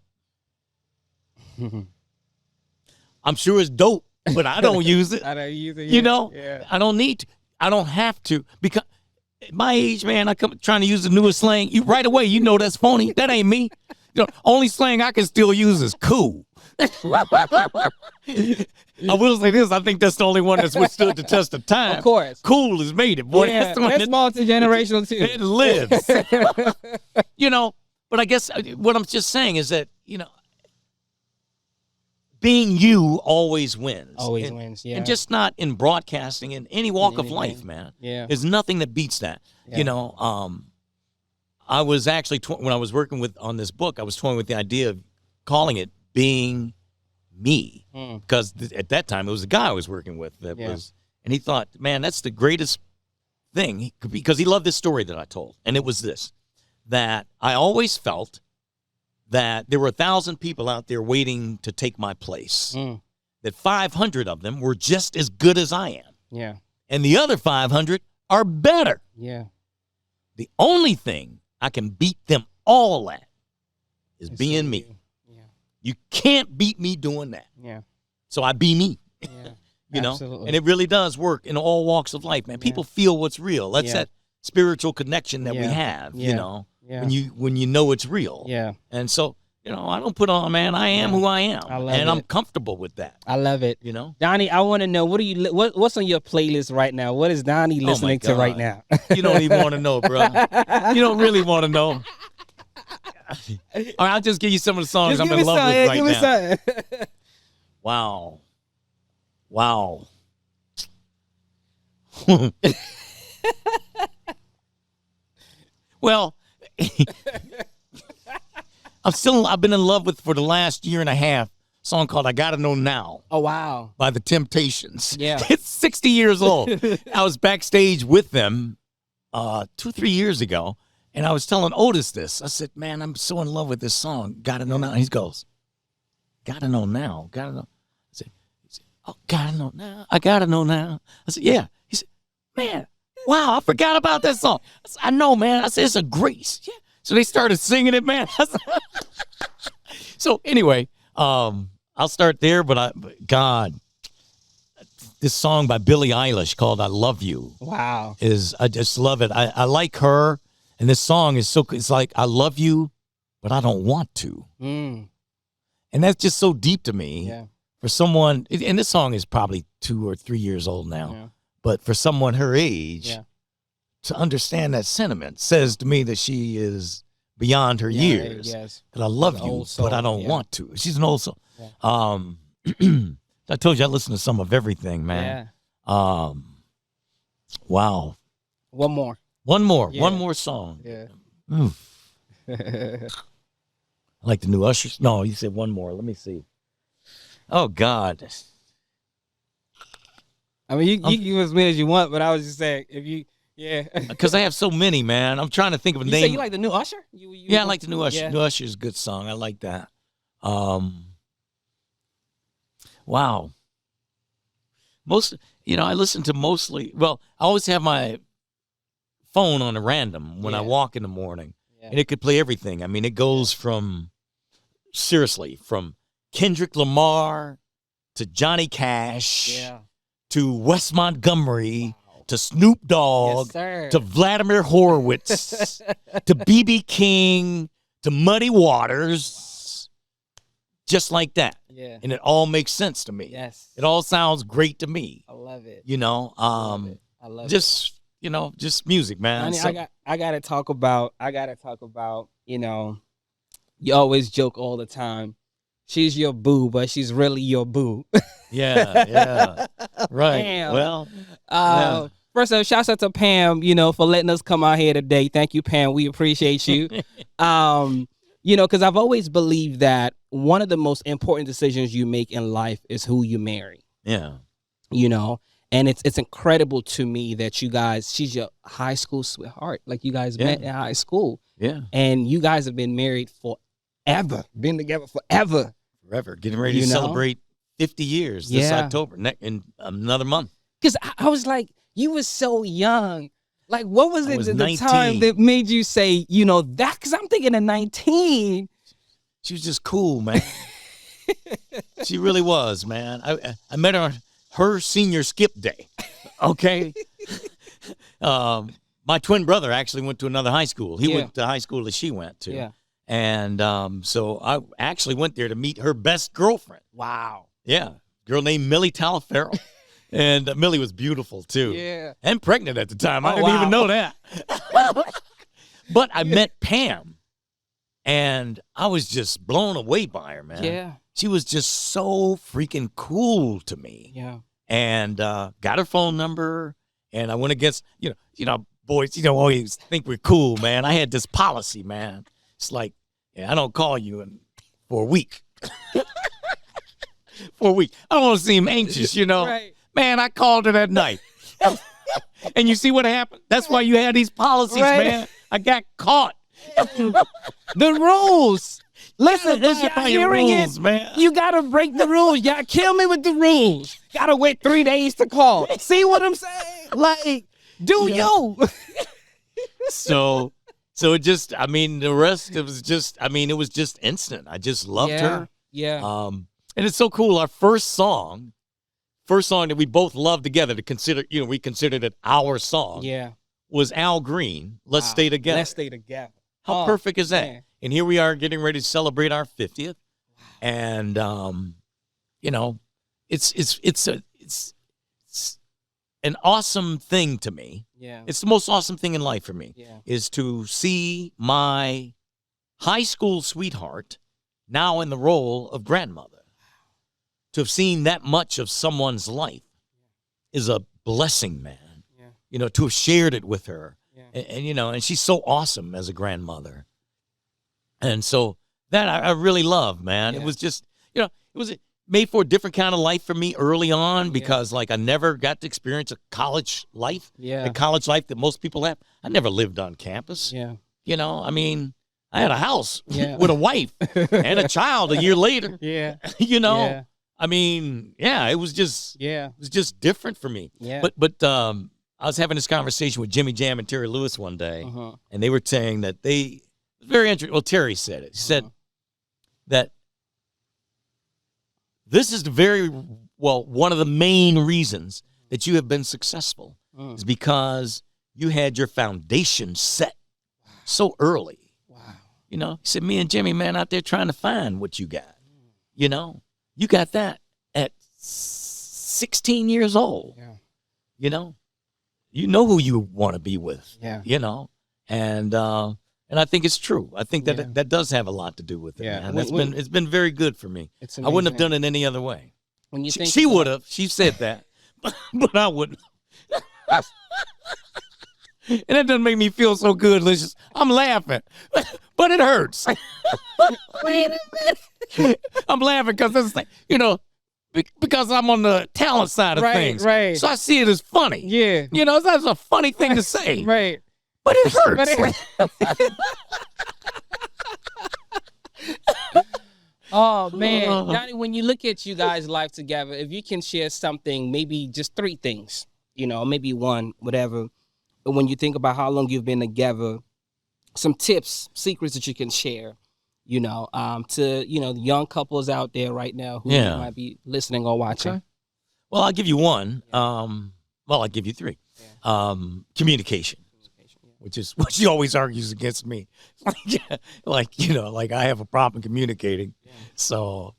I'm sure it's dope, but I don't use it. I don't use it. You know, Yeah. I don't need to. I don't have to, because at my age, man, I come trying to use the newest slang. You right away, you know that's phony. That ain't me. You know, only slang I can still use is cool. I will say this: I think that's the only one that's withstood the test of time. Of course, cool has made it, boy. Yeah, That's the one that's multi-generational too. It lives. You know, but I guess what I'm just saying is that, you know, being you always wins. Always wins, yeah. And just not in broadcasting, in any walk of life, man. Yeah. There's nothing that beats that. Yeah. You know, I was actually, when I was working on this book, I was toying with the idea of calling it Being Me. Because at that time, it was a guy I was working with that was, and he thought, man, that's the greatest thing. Because he loved this story that I told. And it was this, that I always felt that there were 1,000 people out there waiting to take my place. That 500 of them were just as good as I am. Yeah. And the other 500 are better. Yeah. The only thing I can beat them all at is being me. Yeah. You can't beat me doing that. Yeah. So I be me. Yeah. You know? Absolutely. And it really does work in all walks of life, man. People feel what's real. That's that spiritual connection that we have, you know, when you know it's real. Yeah. And so, you know, I don't put on, man, I am who I am. I'm comfortable with that. I love it. You know? Donnie, I want to know, what's on your plalasst right now? What is Donnie listening to right now? You don't even want to know, bro. You don't really want to know. All right, I'll just give you some of the songs I'm in love with right now. Wow. Wow. Well, I've been in love with, for the last year and a half, a song called I Gotta Know Now. Oh, wow. By the Temptations. Yeah. It's 60 years old. I was backstage with them 2-3 years ago, and I was telling Otis this. I said, man, I'm so in love with this song, Gotta Know Now. And he goes, Gotta Know Now, Gotta Know. He said, oh, Gotta Know Now, I Gotta Know Now. I said, yeah. He said, man, wow, I forgot about that song. I said, I know, man. I said, it's a grace. Yeah. So they started singing it, man. So anyway, I'll start there, but God, this song by Billie Eilish called I Love You. Wow. I just love it. I like her, and this song is it's like, I love you, but I don't want to. And that's just so deep to me. Yeah. For someone, and this song is probably 2 or 3 years old now. Yeah. But for someone her age, to understand that sentiment says to me that she is beyond her years. Yes. That I love you, but I don't want to. She's an old soul. Yeah. I told you I listen to some of everything, man. Yeah. Wow. One more. One more song. Yeah. I like the new Usher. No, you said one more. Let me see. Oh, God. I mean, you can give as many as you want, but I was just saying, if you, because I have so many, man. I'm trying to think of a name. You say you like the new Usher? I like the new Usher. Yeah. New Usher is a good song. I like that. Wow. I listen to mostly, well, I always have my phone on a random when I walk in the morning, and it could play everything. I mean, it goes from Kendrick Lamar to Johnny Cash to Wes Montgomery to Snoop Dogg to Vladimir Horowitz to B.B. King to Muddy Waters, just like that. Yeah. And it all makes sense to me. Yes. It all sounds great to me. I love it. You know, I love it. just music, man. I gotta talk about, you know, you always joke all the time. She's your boo, but she's really your boo. Yeah. Right. Pam. Well, First off, shouts out to Pam, you know, for letting us come out here today. Thank you, Pam. We appreciate you. You know, because I've always believed that one of the most important decisions you make in life is who you marry. Yeah. You know, and it's incredible to me that you guys, she's your high school sweetheart. Like you guys met in high school. Yeah. And you guys have been married forever, been together forever. Forever. Getting ready to celebrate 50 years this October, in another month. Because I was like, you were so young. Like, what was it at the 19. time that made you say, you know, that? Because I'm thinking of 19. She was just cool, man. She really was, man. I met her on her senior skip day. Okay. My twin brother actually went to another high school. He went to high school that she went to. Yeah. And so I actually went there to meet her best girlfriend. Wow. Yeah. Girl named Millie Talaferro. And Millie was beautiful, too. Yeah. And pregnant at the time. I didn't even know that. But I met Pam, and I was just blown away by her, man. Yeah. She was just so freaking cool to me. Yeah. And got her phone number, and I went against, you know, boys, always think we're cool, man. I had this policy, man. It's like, I don't call you for a week. For a week. I don't want to seem anxious, you know. Right. Man, I called her that night. And you see what happened? That's why you had these policies, man. I got caught. The rules. Listen, if y'all hearing rules, it, man. you got to break the rules. Y'all kill me with the rules. Got to wait 3 days to call. See what I'm saying? Like, do you? So it just, I mean, the rest, it was just instant. I just loved her. Yeah. And it's so cool. Our first song that we both loved together to consider, we considered it our song. Yeah. Was Al Green, Let's Stay Together. Let's Stay Together. How perfect is that? Man. And here we are getting ready to celebrate our 50th. And, it's an awesome thing to me. Yeah. It's the most awesome thing in life for me. Yeah. Is to see my high school sweetheart now in the role of grandmother. To have seen that much of someone's life is a blessing, man. Yeah. To have shared it with her. Yeah. And she's so awesome as a grandmother. And so that I really love, man. Yeah. It was just, it was made for a different kind of life for me early on because, I never got to experience a college life. Yeah. The college life that most people have. I never lived on campus. Yeah. I had a house with a wife and a child a year later. Yeah. Yeah. I mean, it was just different for me. Yeah. But I was having this conversation with Jimmy Jam and Terry Lewis one day, and they were saying that very interesting. Well, Terry said it. He said that this is one of the main reasons that you have been successful is because you had your foundation set so early. Wow. He said, me and Jimmy, man, out there trying to find what you got. You got that at 16 years old. Yeah. You know who you want to be with. Yeah. And I think it's true. I think that does have a lot to do with it. Yeah. Man. It's been very good for me. I wouldn't have done it any other way. When you she would have. She said that, but I wouldn't. And that doesn't make me feel so good. I'm laughing, but it hurts. Wait a minute. I'm laughing because it's like, because I'm on the talent side of things. Right. So I see it as funny. Yeah. That's a funny thing to say. Right. But it hurts. Oh, man. Donnie, when you look at you guys' life together, if you can share something, maybe just 3 things, maybe one, whatever. when you think about how long you've been together, some tips, secrets that you can share, to, the young couples out there right now who might be listening or watching. Okay. Well, I'll give you one. I'll give you three. Yeah. Communication. Which she always argues against me. like I have a problem communicating. Yeah. So,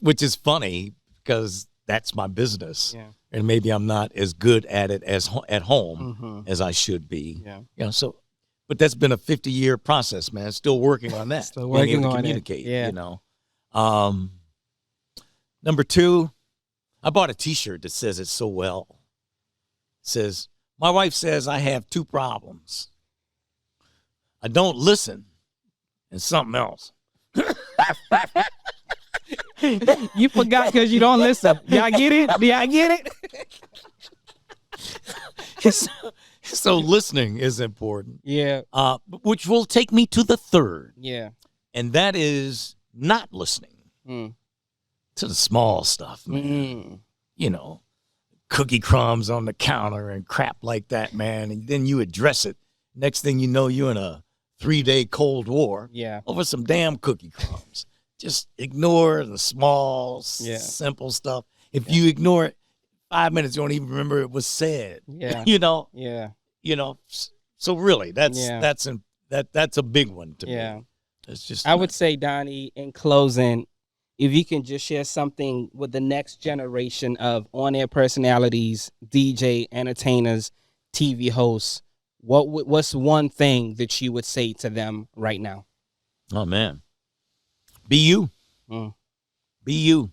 which is funny because that's my business. Yeah. And maybe I'm not as good at it as at home as I should be. Yeah. But that's been a 50-year process, man. Still working on that. Still working on communicate, it. Yeah. Number two, I bought a T-shirt that says it so well. It says, my wife says I have two problems. I don't listen, and something else. You forgot because you don't listen. Y'all get it? Do y'all get it? So listening is important. Yeah. Which will take me to the third. Yeah. And that is not listening to the small stuff, man. Cookie crumbs on the counter and crap like that, man. And then you address it. Next thing you know, you're in a 3-day Cold War over some damn cookie crumbs. Just ignore the small, simple stuff. If you ignore it, 5 minutes, you don't even remember it was said. Yeah. Yeah. So really, that's a big one to me. It's just I would say, Donnie, in closing, if you can just share something with the next generation of on-air personalities, DJ, entertainers, TV hosts, what's one thing that you would say to them right now? Oh, man. Be you. Be you,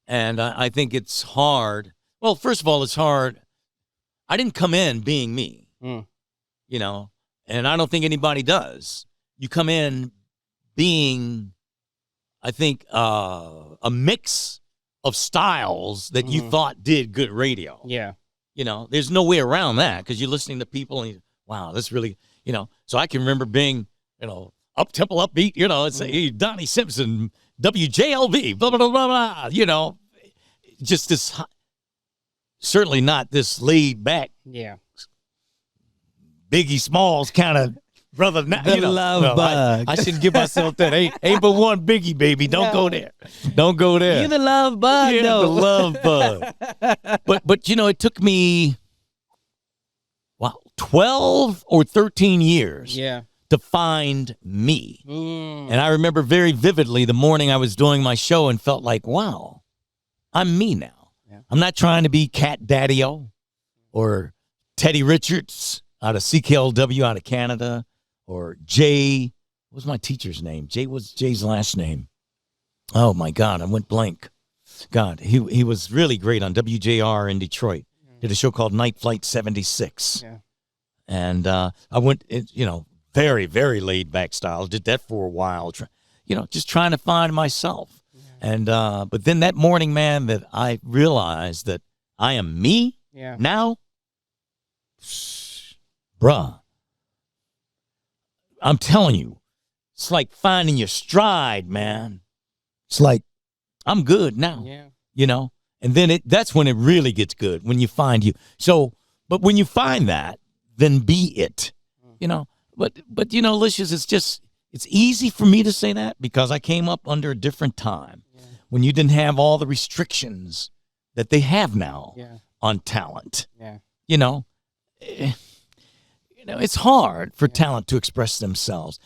And I think it's hard. Well, first of all, it's hard. I didn't come in being me, and I don't think anybody does. You come in being, I think, a mix of styles that you thought did good radio. Yeah. There's no way around that because you're listening to people and wow, that's really, So I can remember being, up-tempo, upbeat, it's Donnie Simpson, WJLV, blah, blah, blah, blah, blah, just this, certainly not this laid back. Yeah. Biggie Smalls kind of brother. The love bug. I shouldn't give myself that. Ain't but one Biggie, baby. Don't go there. Don't go there. You're the love bug, though. The love bug. But it took me 12 or 13 years to find me. And I remember very vividly the morning I was doing my show and felt like, wow, I'm me now. Yeah. I'm not trying to be Cat Daddy-O or Teddy Richards out of CKLW out of Canada. Or Jay, what was my teacher's name? What's Jay's last name? Oh, my God, I went blank. God, he was really great on WJR in Detroit. Did a show called Night Flight 76. Yeah. And I went, very, very laid-back style. Did that for a while, just trying to find myself. Yeah. And but then that morning, man, that I realized that I am me now, bruh. I'm telling you, it's like finding your stride, man. It's like, I'm good now, and then that's when it really gets good, when you find you. So, but when you find that, then be it, But Licious, it's easy for me to say that because I came up under a different time when you didn't have all the restrictions that they have now on talent. Yeah. It's hard for talent to express themselves.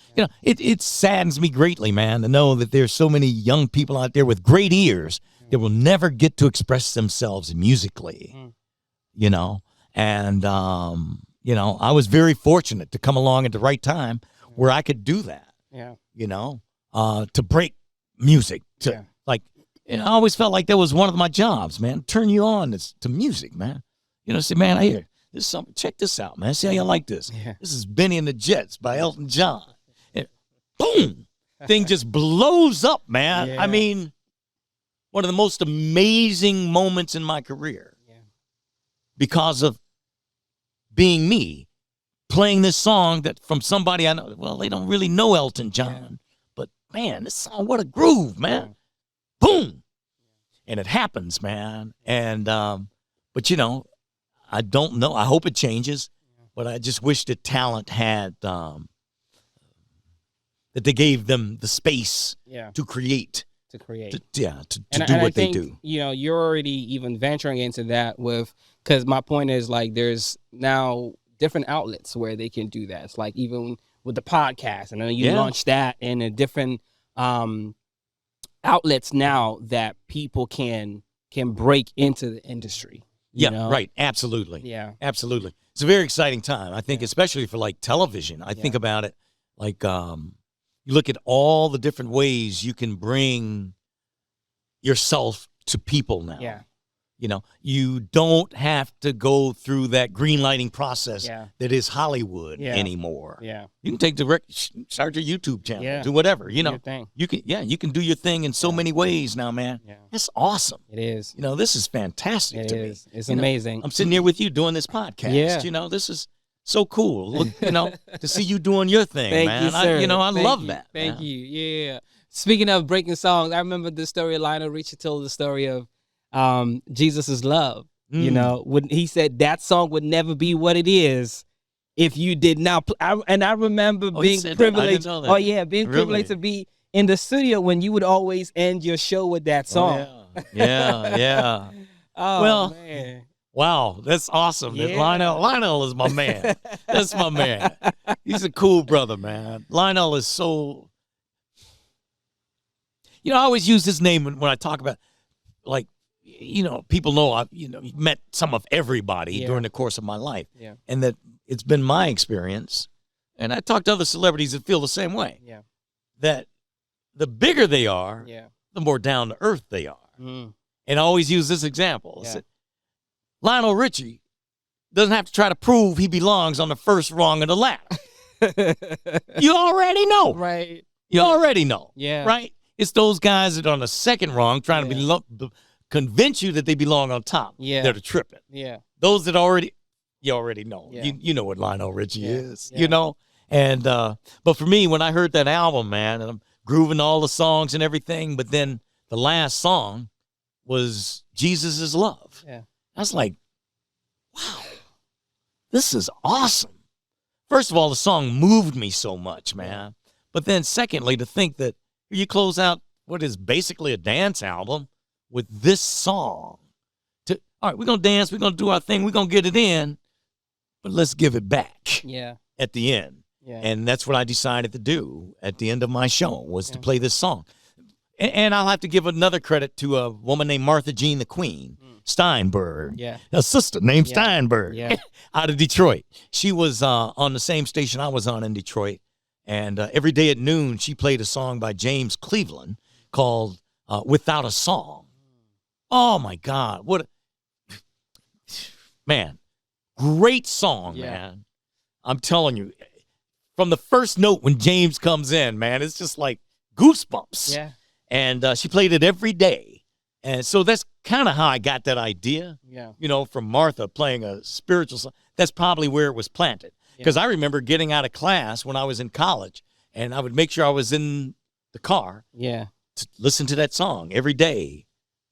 It saddens me greatly, man, to know that there's so many young people out there with great ears that will never get to express themselves musically, And, I was very fortunate to come along at the right time where I could do that, to break music. I always felt like that was one of my jobs, man. Turn you on to music, man. Say, man, I hear this is something. Check this out, man. See how you like this. Yeah. This is Benny and the Jets by Elton John. And boom, thing just blows up, man. Yeah. I mean, one of the most amazing moments in my career because of being me, playing this song that from somebody I know. Well, they don't really know Elton John, but man, this song, what a groove, man. Boom, and it happens, man. And but I don't know. I hope it changes. but I just wish that talent had that they gave them the space to create. To create. To do and what I they think, do. You're already even venturing into that because my point is like there's now different outlets where they can do that. It's like even with the podcast, and then you launch that in a different outlets now that people can break into the industry. You know? Right. Absolutely. Yeah. Absolutely. It's a very exciting time. I think, especially for like television. I think about it like you look at all the different ways you can bring yourself to people now. Yeah. You know, you don't have to go through that green lighting process that is Hollywood anymore. Yeah. You can take start your YouTube channel, do whatever, you know. You can do your thing in so many ways now, man. Yeah. It's awesome. It is. You know, this is fantastic to me. It's amazing. I'm sitting here with you doing this podcast. Yeah. You know, this is so cool. Look, you know, to see you doing your thing, Thank man. you, sir. I love that. Thank you. Yeah. Speaking of breaking songs, I remember the story of Lionel Richie told the story of Jesus is Love. You know, when he said that song would never be what it is if you did not. And I remember being privileged. Oh yeah, being privileged to be in the studio when you would always end your show with that song. Oh, yeah. Oh, well, man. Wow, that's awesome. Yeah. Lionel is my man. That's my man. He's a cool brother, man. Lionel is so. You know, I always use his name when I talk about, like, you know, people know I've met some of everybody during the course of my life, and that it's been my experience, and I talk to other celebrities that feel the same way. Yeah, that the bigger they are, the more down to earth they are. And I always use this example. I said, Lionel Richie doesn't have to try to prove he belongs on the first rung of the ladder. You already know, right? You already know, right? It's those guys that are on the second rung trying to convince you that they belong on top. Yeah. They're tripping. Yeah. Those that you already know. Yeah. You know what Lionel Richie is, you know? And, but for me, when I heard that album, man, and I'm grooving all the songs and everything, but then the last song was Jesus is Love. Yeah. I was like, wow, this is awesome. First of all, the song moved me so much, man. But then secondly, to think that you close out what is basically a dance album with this song. All right, we're going to dance, we're going to do our thing, we're going to get it in, but let's give it back at the end. Yeah. And that's what I decided to do at the end of my show, was to play this song. And I'll have to give another credit to a woman named Martha Jean the Queen Steinberg, a sister named Steinberg, out of Detroit. She was on the same station I was on in Detroit. And every day at noon, she played a song by James Cleveland called Without a Song. Oh, my God. Man, great song, man. I'm telling you, from the first note when James comes in, man, it's just like goosebumps. Yeah. And she played it every day. And so that's kind of how I got that idea, you know, from Martha playing a spiritual song. That's probably where it was planted. Because I remember getting out of class when I was in college, and I would make sure I was in the car to listen to that song every day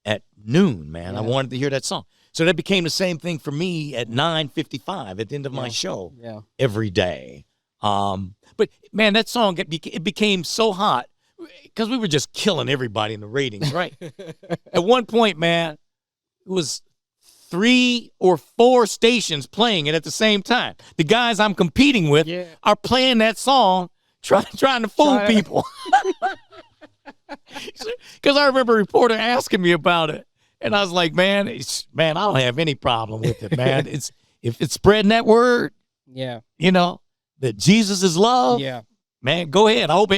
at noon, man. I wanted to hear that song. So that became the same thing for me at 9:55 at the end of my show every day. But, man, that song, it became so hot because we were just killing everybody in the ratings, right? At one point, man, it was 3 or 4 stations playing it at the same time. The guys I'm competing with are playing that song, trying to fool people. Because I remember a reporter asking me about it, and I was like, man, I don't have any problem with it, man. If it's spreading that word, you know, that Jesus is love, man, go ahead. I hope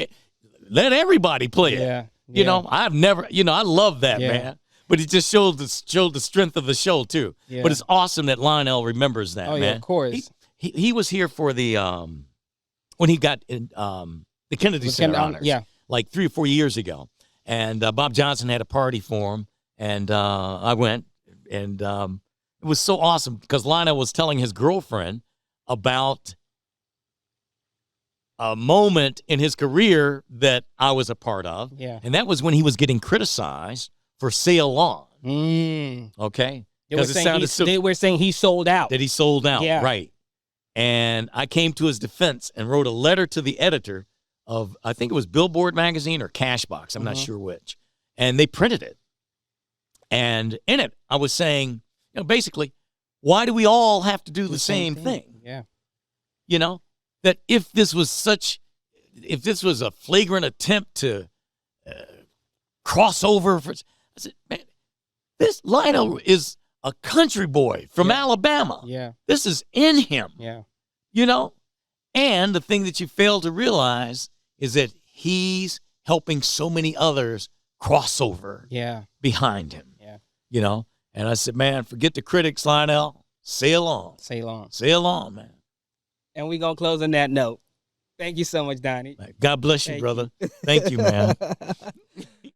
let everybody play it. You know, I've never, you know, I love that, man. But it just showed the strength of the show too. Yeah. But it's awesome that Lionel remembers that, man. Yeah, of course. He was here for the when he got in, the Kennedy Center honors, like 3 or 4 years ago, and Bob Johnson had a party for him, and I went, and it was so awesome because Lionel was telling his girlfriend about a moment in his career that I was a part of, and that was when he was getting criticized for Sail On. Okay? They were saying he sold out. That he sold out, right. And I came to his defense and wrote a letter to the editor of, I think it was Billboard magazine or Cashbox. I'm not sure which. And they printed it. And in it, I was saying, basically, why do we all have to do the same thing? Yeah. That if this was a flagrant attempt to cross over, I said, man, this Lionel is a country boy from Alabama. Yeah. This is in him. Yeah. And the thing that you fail to realize is that he's helping so many others cross over behind him. Yeah. And I said, man, forget the critics, Lionel. Sail on. Sail on, man. And we're going to close on that note. Thank you so much, Donnie. God bless you, brother. Thank you, man.